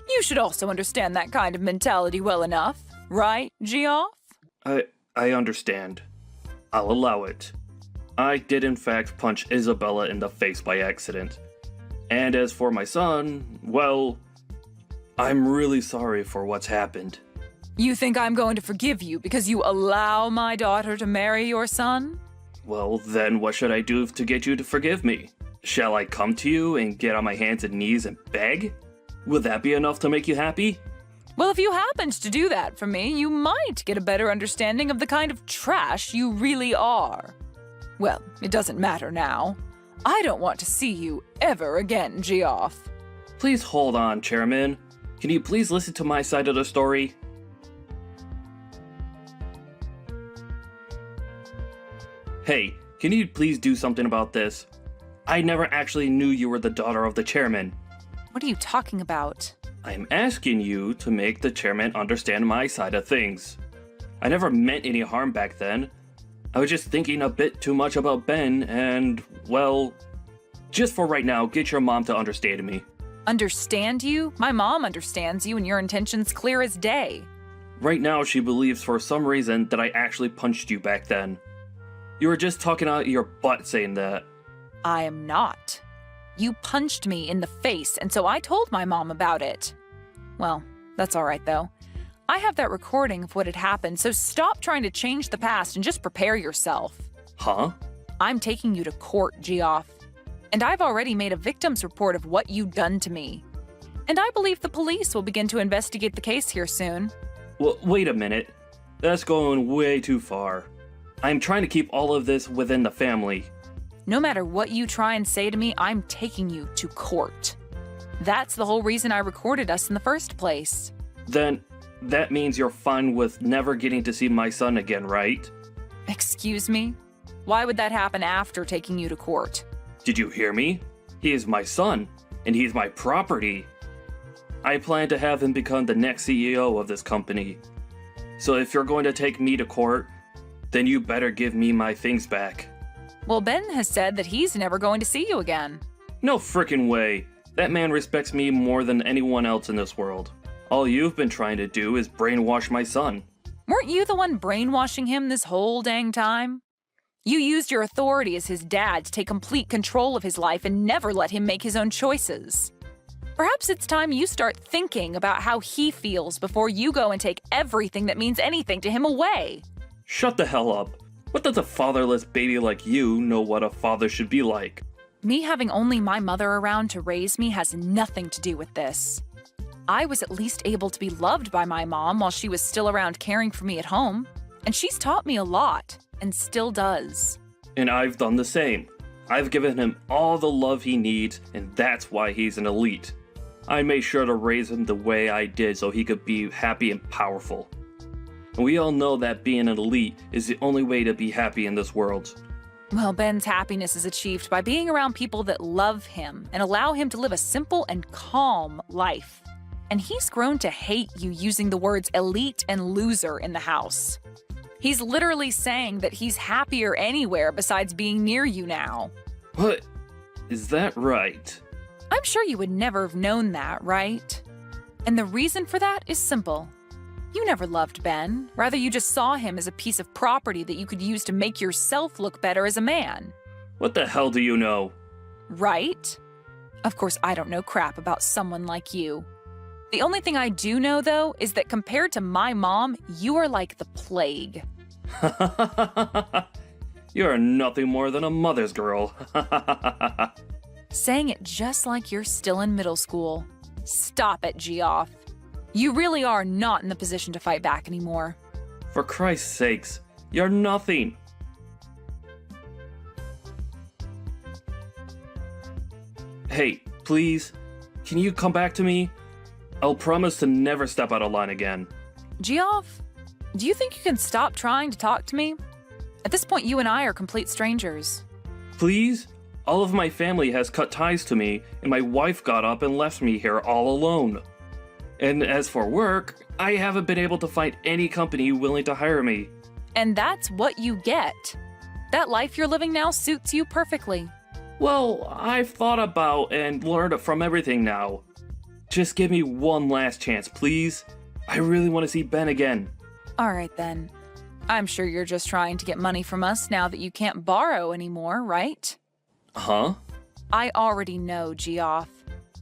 You should also understand that kind of mentality well enough, right, Geoff? I understand. I'll allow it. I did in fact punch Isabella in the face by accident. And as for my son, well, I'm really sorry for what's happened. You think I'm going to forgive you because you allow my daughter to marry your son? Well, then what should I do to get you to forgive me? Shall I come to you and get on my hands and knees and beg? Would that be enough to make you happy? Well, if you happened to do that for me, you might get a better understanding of the kind of trash you really are. Well, it doesn't matter now. I don't want to see you ever again, Geoff. Please hold on, Chairman. Can you please listen to my side of the story? Hey, can you please do something about this? I never actually knew you were the daughter of the chairman. What are you talking about? I'm asking you to make the chairman understand my side of things. I never meant any harm back then. I was just thinking a bit too much about Ben and, well, just for right now, get your mom to understand me. Understand you? My mom understands you and your intentions clear as day. Right now, she believes for some reason that I actually punched you back then. You were just talking out your butt saying that. I am not. You punched me in the face, and so I told my mom about it. Well, that's all right, though. I have that recording of what had happened, so stop trying to change the past and just prepare yourself. Huh? I'm taking you to court, Geoff. And I've already made a victim's report of what you've done to me. And I believe the police will begin to investigate the case here soon. Well, wait a minute. That's going way too far. I'm trying to keep all of this within the family. No matter what you try and say to me, I'm taking you to court. That's the whole reason I recorded us in the first place. Then, that means you're fine with never getting to see my son again, right? Excuse me? Why would that happen after taking you to court? Did you hear me? He is my son, and he's my property. I plan to have him become the next CEO of this company. So if you're going to take me to court, then you better give me my things back. Well, Ben has said that he's never going to see you again. No frickin' way. That man respects me more than anyone else in this world. All you've been trying to do is brainwash my son. Weren't you the one brainwashing him this whole dang time? You used your authority as his dad to take complete control of his life and never let him make his own choices. Perhaps it's time you start thinking about how he feels before you go and take everything that means anything to him away. Shut the hell up. What does a fatherless baby like you know what a father should be like? Me having only my mother around to raise me has nothing to do with this. I was at least able to be loved by my mom while she was still around caring for me at home, and she's taught me a lot, and still does. And I've done the same. I've given him all the love he needs, and that's why he's an elite. I made sure to raise him the way I did so he could be happy and powerful. And we all know that being an elite is the only way to be happy in this world. Well, Ben's happiness is achieved by being around people that love him and allow him to live a simple and calm life. And he's grown to hate you using the words elite and loser in the house. He's literally saying that he's happier anywhere besides being near you now. What? Is that right? I'm sure you would never have known that, right? And the reason for that is simple. You never loved Ben. Rather, you just saw him as a piece of property that you could use to make yourself look better as a man. What the hell do you know? Right? Of course, I don't know crap about someone like you. The only thing I do know, though, is that compared to my mom, you are like the plague. You're nothing more than a mother's girl. Saying it just like you're still in middle school. Stop it, Geoff. You really are not in the position to fight back anymore. For Christ's sakes, you're nothing. Hey, please, can you come back to me? I'll promise to never step out of line again. Geoff, do you think you can stop trying to talk to me? At this point, you and I are complete strangers. Please? All of my family has cut ties to me, and my wife got up and left me here all alone. And as for work, I haven't been able to find any company willing to hire me. And that's what you get. That life you're living now suits you perfectly. Well, I've thought about and learned from everything now. Just give me one last chance, please. I really want to see Ben again. All right, then. I'm sure you're just trying to get money from us now that you can't borrow anymore, right? Huh? I already know, Geoff.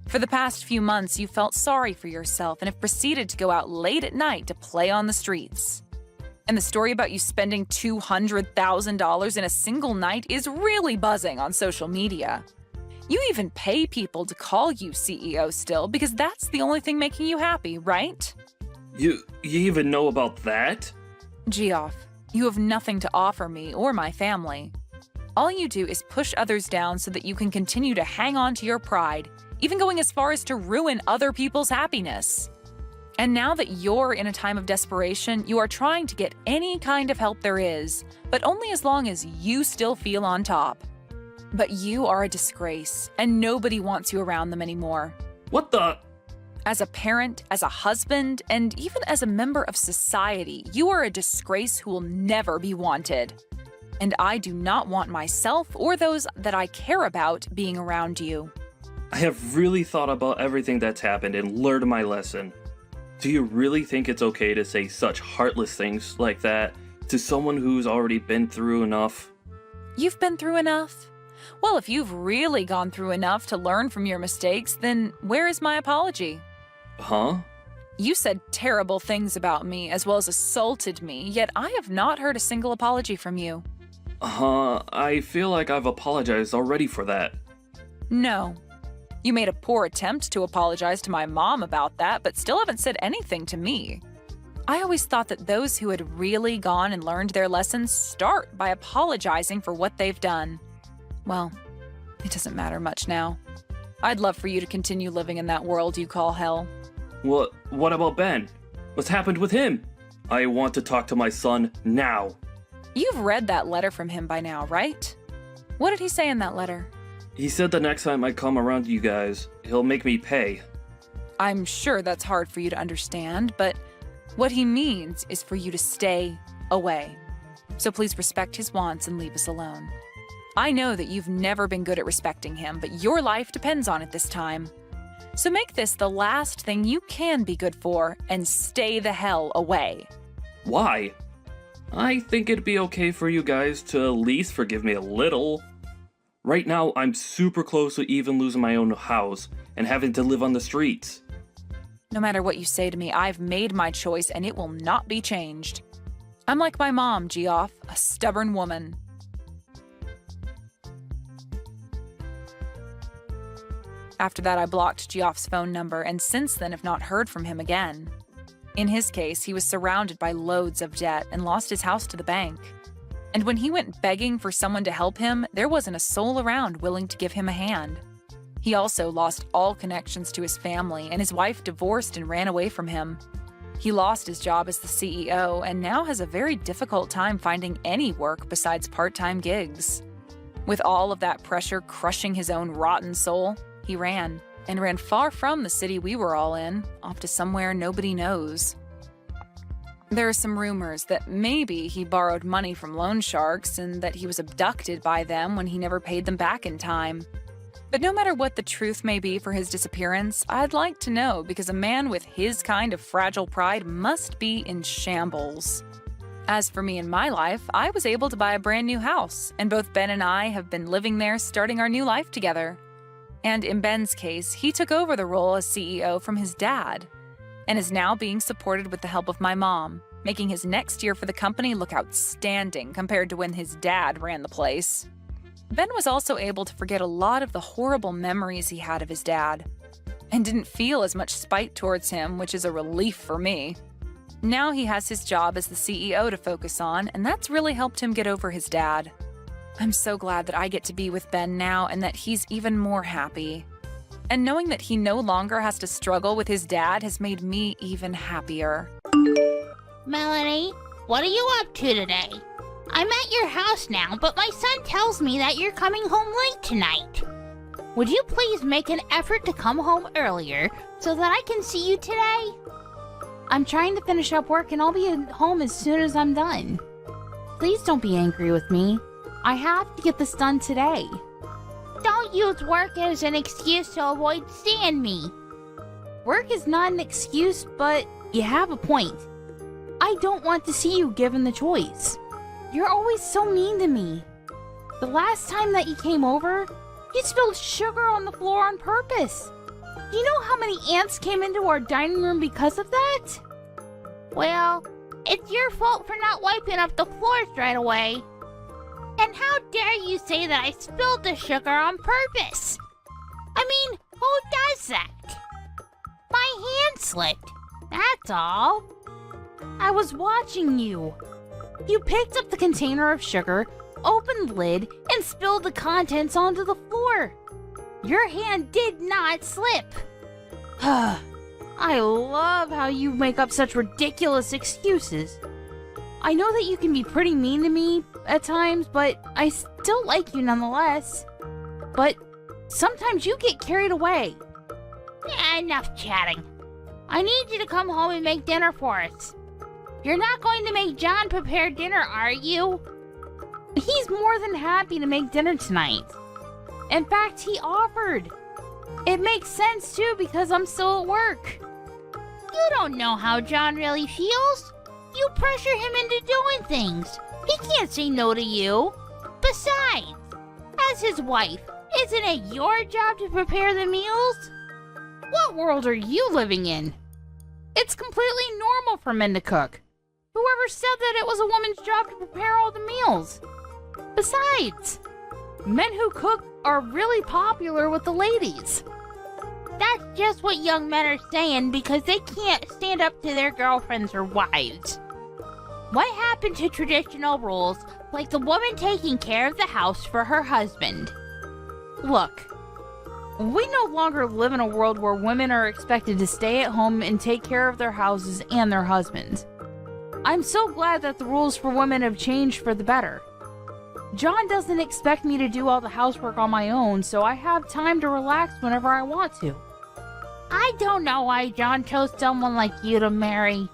For the past few months, you felt sorry for yourself and have proceeded to go out late at night to play on the streets. And the story about you spending $200,000 in a single night is really buzzing on social media. You even pay people to call you CEO still because that's the only thing making you happy, right? You even know about that? Geoff, you have nothing to offer me or my family. All you do is push others down so that you can continue to hang on to your pride, even going as far as to ruin other people's happiness. And now that you're in a time of desperation, you are trying to get any kind of help there is, but only as long as you still feel on top. But you are a disgrace, and nobody wants you around them anymore. What the? As a parent, as a husband, and even as a member of society, you are a disgrace who will never be wanted. And I do not want myself or those that I care about being around you. I have really thought about everything that's happened and learned my lesson. Do you really think it's okay to say such heartless things like that to someone who's already been through enough? You've been through enough? Well, if you've really gone through enough to learn from your mistakes, then where is my apology? Huh? You said terrible things about me as well as assaulted me, yet I have not heard a single apology from you. I feel like I've apologized already for that. No. You made a poor attempt to apologize to my mom about that, but still haven't said anything to me. I always thought that those who had really gone and learned their lessons start by apologizing for what they've done. Well, it doesn't matter much now. I'd love for you to continue living in that world you call hell. What about Ben? What's happened with him? I want to talk to my son now. You've read that letter from him by now, right? What did he say in that letter? He said the next time I come around you guys, he'll make me pay. I'm sure that's hard for you to understand, but what he means is for you to stay away. So please respect his wants and leave us alone. I know that you've never been good at respecting him, but your life depends on it this time. So make this the last thing you can be good for and stay the hell away. Why? I think it'd be okay for you guys to at least forgive me a little. Right now, I'm super close to even losing my own house and having to live on the streets. No matter what you say to me, I've made my choice and it will not be changed. I'm like my mom, Geoff, a stubborn woman. After that, I blocked Geoff's phone number and since then have not heard from him again. In his case, he was surrounded by loads of debt and lost his house to the bank. And when he went begging for someone to help him, there wasn't a soul around willing to give him a hand. He also lost all connections to his family, and his wife divorced and ran away from him. He lost his job as the CEO and now has a very difficult time finding any work besides part-time gigs. With all of that pressure crushing his own rotten soul, he ran far from the city we were all in, off to somewhere nobody knows. There are some rumors that maybe he borrowed money from loan sharks and that he was abducted by them when he never paid them back in time. But no matter what the truth may be for his disappearance, I'd like to know because a man with his kind of fragile pride must be in shambles. As for me and my life, I was able to buy a brand new house, and both Ben and I have been living there starting our new life together. And in Ben's case, he took over the role as CEO from his dad, and is now being supported with the help of my mom, making his next year for the company look outstanding compared to when his dad ran the place. Ben was also able to forget a lot of the horrible memories he had of his dad, and didn't feel as much spite towards him, which is a relief for me. Now he has his job as the CEO to focus on, and that's really helped him get over his dad. I'm so glad that I get to be with Ben now and that he's even more happy. And knowing that he no longer has to struggle with his dad has made me even happier. Melanie, what are you up to today? I'm at your house now, but my son tells me that you're coming home late tonight. Would you please make an effort to come home earlier so that I can see you today? I'm trying to finish up work and I'll be home as soon as I'm done. Please don't be angry with me. I have to get this done today. Don't use work as an excuse to avoid seeing me. Work is not an excuse, but you have a point. I don't want to see you given the choice. You're always so mean to me. The last time that you came over, you spilled sugar on the floor on purpose. Do you know how many ants came into our dining room because of that? Well, it's your fault for not wiping up the floors right away. And how dare you say that I spilled the sugar on purpose? I mean, who does that? My hand slipped, that's all. I was watching you. You picked up the container of sugar, opened the lid, and spilled the contents onto the floor. Your hand did not slip. I love how you make up such ridiculous excuses. I know that you can be pretty mean to me at times, but I still like you nonetheless. But sometimes you get carried away. Enough chatting. I need you to come home and make dinner for us. You're not going to make John prepare dinner, are you? He's more than happy to make dinner tonight. In fact, he offered. It makes sense too because I'm still at work. You don't know how John really feels. You pressure him into doing things. He can't say no to you. Besides, as his wife, isn't it your job to prepare the meals? What world are you living in? It's completely normal for men to cook. Whoever said that it was a woman's job to prepare all the meals? Besides, men who cook are really popular with the ladies. That's just what young men are saying because they can't stand up to their girlfriends or wives. What happened to traditional rules like the woman taking care of the house for her husband? Look, we no longer live in a world where women are expected to stay at home and take care of their houses and their husbands. I'm so glad that the rules for women have changed for the better. John doesn't expect me to do all the housework on my own, so I have time to relax whenever I want to. I don't know why John chose someone like you to marry.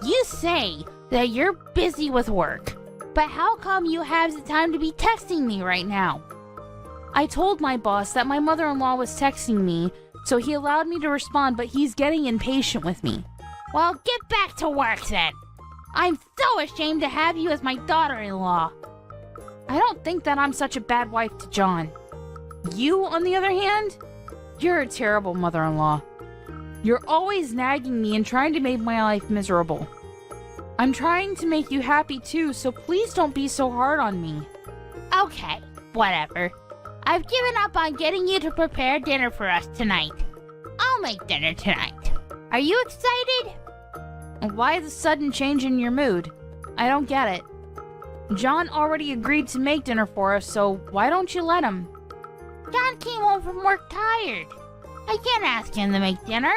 You say that you're busy with work, but how come you have the time to be texting me right now? I told my boss that my mother-in-law was texting me, so he allowed me to respond, but he's getting impatient with me. Well, get back to work then. I'm so ashamed to have you as my daughter-in-law. I don't think that I'm such a bad wife to John. You, on the other hand, you're a terrible mother-in-law. You're always nagging me and trying to make my life miserable. I'm trying to make you happy too, so please don't be so hard on me. Okay, whatever. I've given up on getting you to prepare dinner for us tonight. I'll make dinner tonight. Are you excited? Why the sudden change in your mood? I don't get it. John already agreed to make dinner for us, so why don't you let him? John came home from work tired. I can't ask him to make dinner.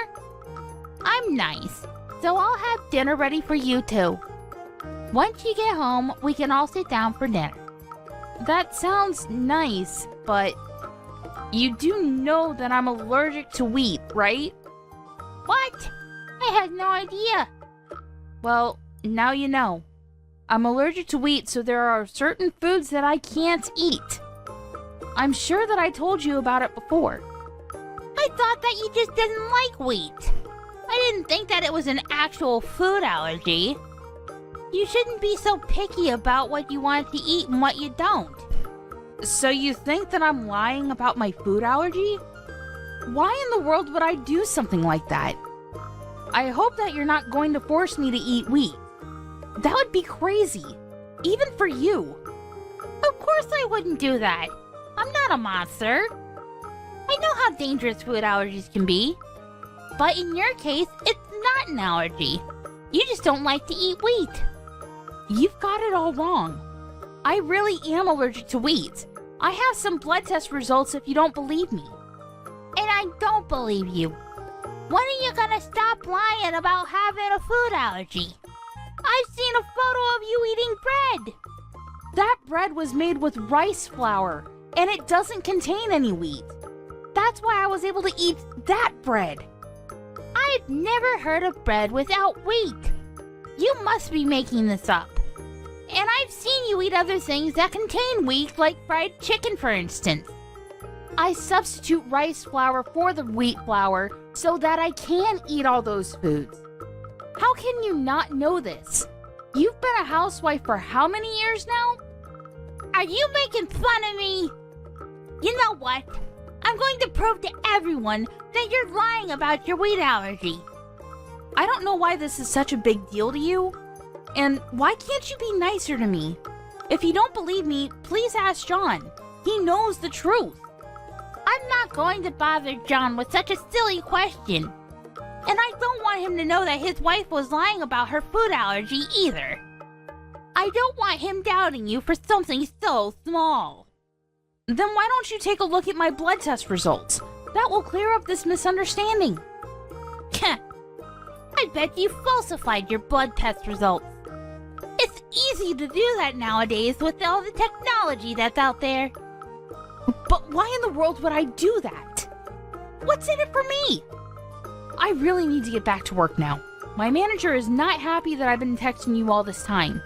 I'm nice, so I'll have dinner ready for you too. Once you get home, we can all sit down for dinner. That sounds nice, but you do know that I'm allergic to wheat, right? What? I had no idea. Well, Now you know. I'm allergic to wheat, so there are certain foods that I can't eat. I'm sure that I told you about it before. I thought that you just didn't like wheat. I didn't think that it was an actual food allergy. You shouldn't be so picky about what you want to eat and what you don't. So you think that I'm lying about my food allergy? Why in the world would I do something like that? I hope that you're not going to force me to eat wheat. That would be crazy, even for you. Of course I wouldn't do that. I'm not a monster. I know how dangerous food allergies can be. But in your case, it's not an allergy. You just don't like to eat wheat. You've got it all wrong. I really am allergic to wheat. I have some blood test results if you don't believe me. And I don't believe you. When are you gonna stop lying about having a food allergy? I've seen a photo of you eating bread. That bread was made with rice flour, and it doesn't contain any wheat. That's why I was able to eat that bread. I've never heard of bread without wheat. You must be making this up. And I've seen you eat other things that contain wheat, like fried chicken, for instance. I substitute rice flour for the wheat flour so that I can eat all those foods. How can you not know this? You've been a housewife for how many years now? Are you making fun of me? You know what? I'm going to prove to everyone that you're lying about your wheat allergy. I don't know why this is such a big deal to you. And why can't you be nicer to me? If you don't believe me, please ask John. He knows the truth. I'm not going to bother John with such a silly question. And I don't want him to know that his wife was lying about her food allergy either. I don't want him doubting you for something so small. Then why don't you take a look at my blood test results? That will clear up this misunderstanding. I bet you falsified your blood test results. It's easy to do that nowadays with all the technology that's out there. But why in the world would I do that? What's in it for me? I really need to get back to work now. My manager is not happy that I've been texting you all this time.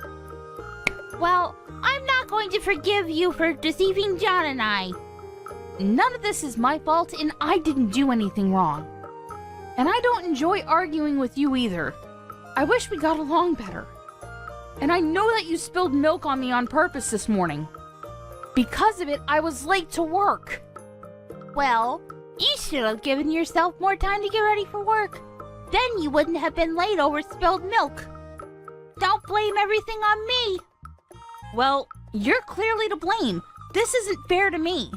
Well, I'm not going to forgive you for deceiving John and I. None of this is my fault, and I didn't do anything wrong. And I don't enjoy arguing with you either. I wish we got along better. And I know that you spilled milk on me on purpose this morning. Because of it, I was late to work. Well, you should have given yourself more time to get ready for work. Then you wouldn't have been late over spilled milk. Don't blame everything on me. Well, you're clearly to blame. This isn't fair to me.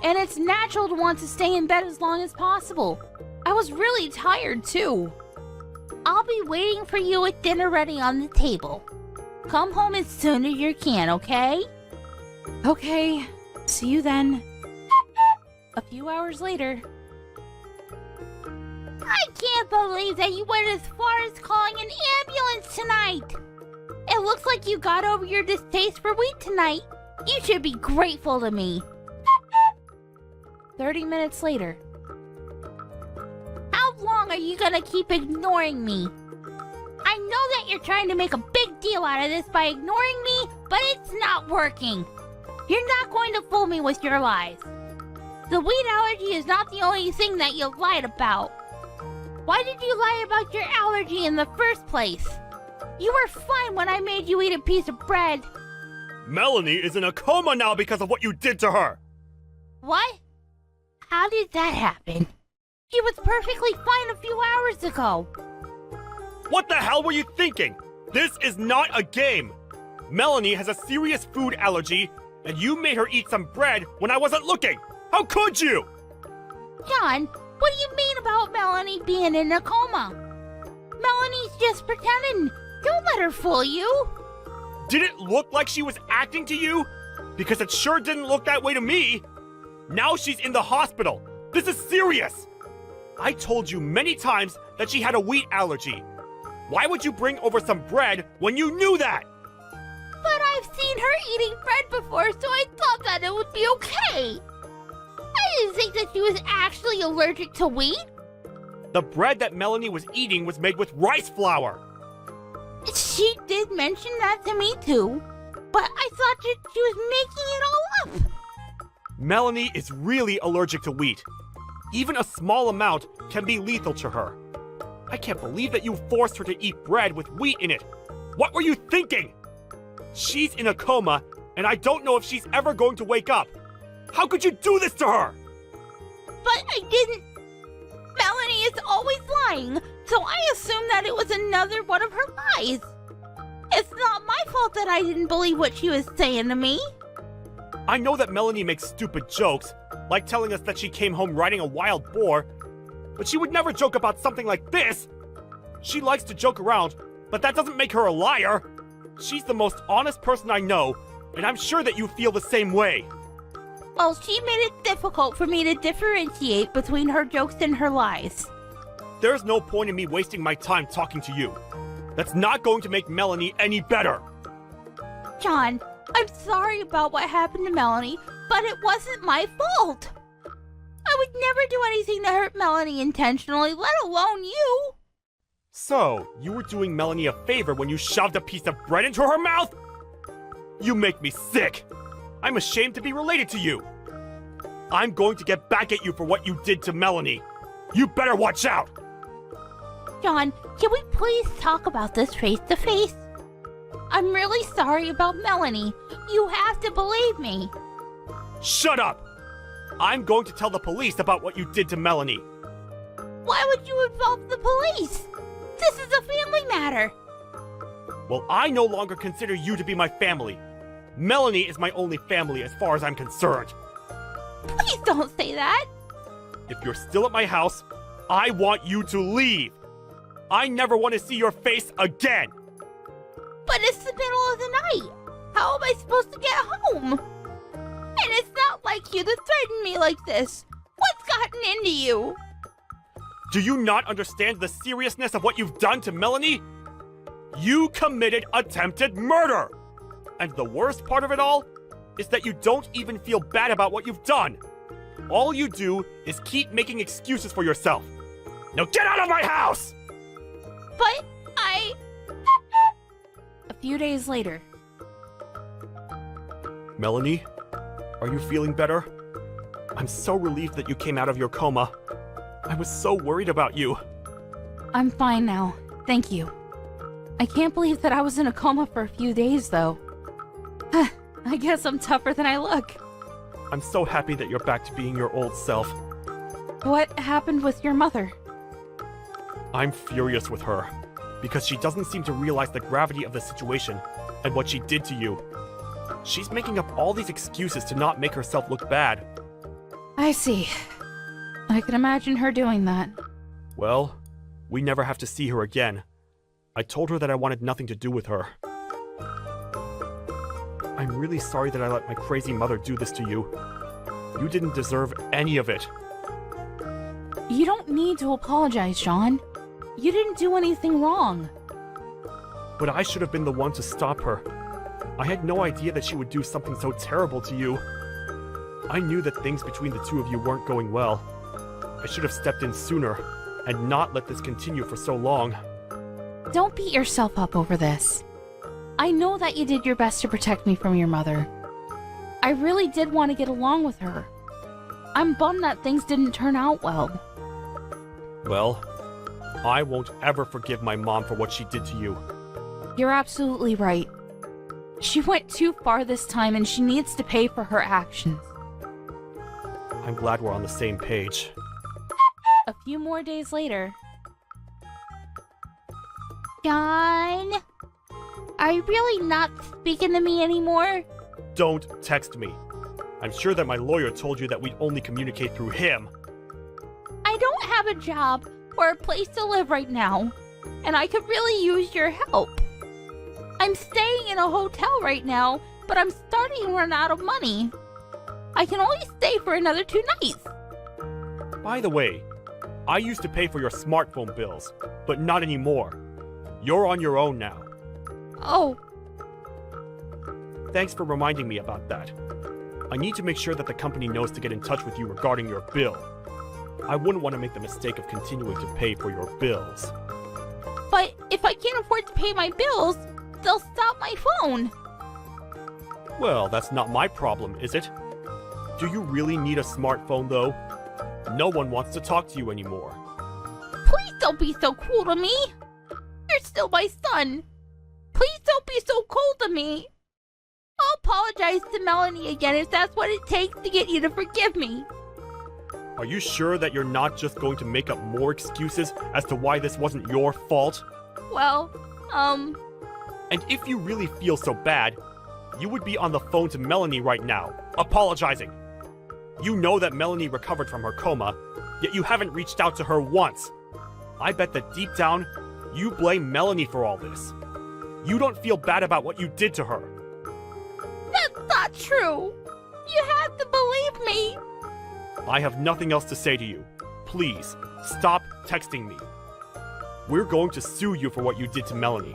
And it's natural to want to stay in bed as long as possible. I was really tired too. I'll be waiting for you with dinner ready on the table. Come home as soon as you can, okay? Okay, see you then. A few hours later. I can't believe that you went as far as calling an ambulance tonight. It looks like you got over your distaste for wheat tonight. You should be grateful to me. 30 minutes later. How long are you gonna keep ignoring me? I know that you're trying to make a big deal out of this by ignoring me, but it's not working. You're not going to fool me with your lies. The wheat allergy is not the only thing that you lied about. Why did you lie about your allergy in the first place? You were fine when I made you eat a piece of bread. Melanie is in a coma now because of what you did to her. What? How did that happen? She was perfectly fine a few hours ago. What the hell were you thinking? This is not a game. Melanie has a serious food allergy, and you made her eat some bread when I wasn't looking. How could you? John, what do you mean about Melanie being in a coma? Melanie's just pretending. Don't let her fool you. Did it look like she was acting to you? Because it sure didn't look that way to me. Now she's in the hospital. This is serious. I told you many times that she had a wheat allergy. Why would you bring over some bread when you knew that? But I've seen her eating bread before, so I thought that it would be okay. I didn't think that she was actually allergic to wheat. The bread that Melanie was eating was made with rice flour. Shut She did mention that to me too, but I thought that she was making it all up. Melanie is really allergic to wheat. Even a small amount can be lethal to her. I can't believe that you forced her to eat bread with wheat in it. What were you thinking? She's in a coma, and I don't know if she's ever going to wake up. How could you do this to her? But I didn't. Melanie is always lying, so I assumed that it was another one of her lies. It's not my fault that I didn't believe what she was saying to me. I know that Melanie makes stupid jokes, like telling us that she came home riding a wild boar, but she would never joke about something like this. She likes to joke around, but that doesn't make her a liar. She's the most honest person I know, and I'm sure that you feel the same way. Well, she made it difficult for me to differentiate between her jokes and her lies. There's no point in me wasting my time talking to you. That's not going to make Melanie any better. John, I'm sorry about what happened to Melanie, but it wasn't my fault. I would never do anything to hurt Melanie intentionally, let alone you. So, you were doing Melanie a favor when you shoved a piece of bread into her mouth? You make me sick. I'm ashamed to be related to you. I'm going to get back at you for what you did to Melanie. You better watch out. John, can we please talk about this face to face? I'm really sorry about Melanie. You have to believe me. Shut up! I'm going to tell the police about what you did to Melanie. Why would you involve the police? This is a family matter. Well, I no longer consider you to be my family. Melanie is my only family as far as I'm concerned. Please don't say that. If you're still at my house, I want you to leave. I never want to see your face again. But it's the middle of the night. How am I supposed to get home? And it's not like you to threaten me like this. What's gotten into you? Do you not understand the seriousness of what you've done to Melanie? You committed attempted murder! And the worst part of it all is that you don't even feel bad about what you've done. All you do is keep making excuses for yourself. Now get out of my house! But A few days later. Melanie, are you feeling better? I'm so relieved that you came out of your coma. I was so worried about you. I'm fine now. Thank you. I can't believe that I was in a coma for a few days, though. I guess I'm tougher than I look. I'm so happy that you're back to being your old self. What happened with your mother? I'm furious with her, because she doesn't seem to realize the gravity of the situation and what she did to you. She's making up all these excuses to not make herself look bad. I see. I can imagine her doing that. Well, we never have to see her again. I told her that I wanted nothing to do with her. I'm really sorry that I let my crazy mother do this to you. You didn't deserve any of it. You don't need to apologize, John. You didn't do anything wrong. But I should have been the one to stop her. I had no idea that she would do something so terrible to you. I knew that things between the two of you weren't going well. I should have stepped in sooner and not let this continue for so long. Don't beat yourself up over this. I know that you did your best to protect me from your mother. I really did want to get along with her. I'm bummed that things didn't turn out well. Well, I won't ever forgive my mom for what she did to you. You're absolutely right. She went too far this time and she needs to pay for her actions. I'm glad we're on the same page. A few more days later. John, are you really not speaking to me anymore? Don't text me. I'm sure that my lawyer told you that we'd only communicate through him. I don't have a job or a place to live right now, and I could really use your help. I'm staying in a hotel right now, but I'm starting to run out of money. I can only stay for another 2 nights. By the way, I used to pay for your smartphone bills, but not anymore. You're on your own now. Oh, Thanks for reminding me about that. I need to make sure that the company knows to get in touch with you regarding your bill. I wouldn't want to make the mistake of continuing to pay for your bills. But if I can't afford to pay my bills, they'll stop my phone. Well, that's not my problem, is it? Do you really need a smartphone, though? No one wants to talk to you anymore. Please don't be so cruel to me. You're still my son. Please don't be so cold to me. I'll apologize to Melanie again if that's what it takes to get you to forgive me. Are you sure that you're not just going to make up more excuses as to why this wasn't your fault? Well, And if you really feel so bad, you would be on the phone to Melanie right now, apologizing. You know that Melanie recovered from her coma, yet you haven't reached out to her once. I bet that deep down, you blame Melanie for all this. You don't feel bad about what you did to her. that's not true. You have to believe me. I have nothing else to say to you. Please, stop texting me. We're going to sue you for what you did to Melanie,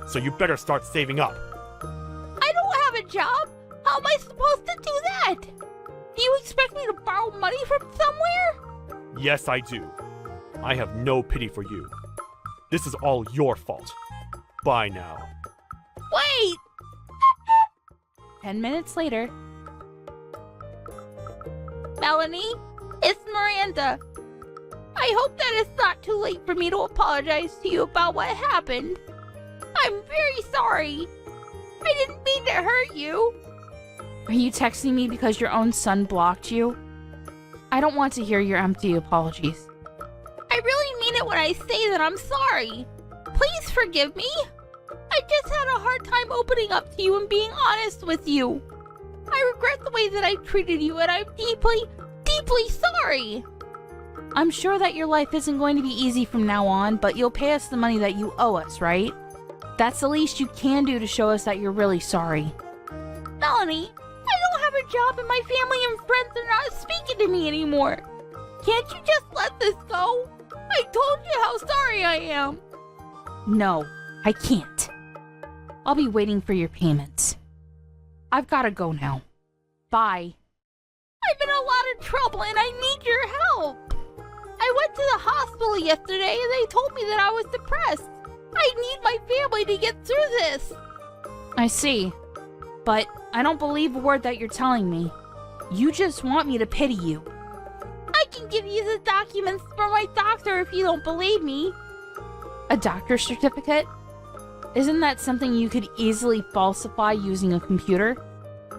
so you better start saving up. I don't have a job. How am I supposed to do that? Do you expect me to borrow money from somewhere? Yes, I do. I have no pity for you. This is all your fault. Bye now. Wait! 10 minutes later. Melanie, it's Miranda. I hope that it's not too late for me to apologize to you about what happened. I'm very sorry. I didn't mean to hurt you. Are you texting me because your own son blocked you? I don't want to hear your empty apologies. I really mean it when I say that I'm sorry. Please forgive me. I just had a hard time opening up to you and being honest with you. I regret the way that I treated you, and I'm deeply, deeply sorry. I'm sure that your life isn't going to be easy from now on, but you'll pay us the money that you owe us, right? That's the least you can do to show us that you're really sorry. Melanie, I don't have a job and my family and friends are not speaking to me anymore. Can't you just let this go? I told you how sorry I am. No, I can't. I'll be waiting for your payments. I've got to go now. Bye. I'm in a lot of trouble and I need your help. I went to the hospital yesterday and they told me that I was depressed. I need my family to get through this. I see. But I don't believe a word that you're telling me. You just want me to pity you. I can give you the documents from my doctor if you don't believe me. A doctor's certificate? Isn't that something you could easily falsify using a computer?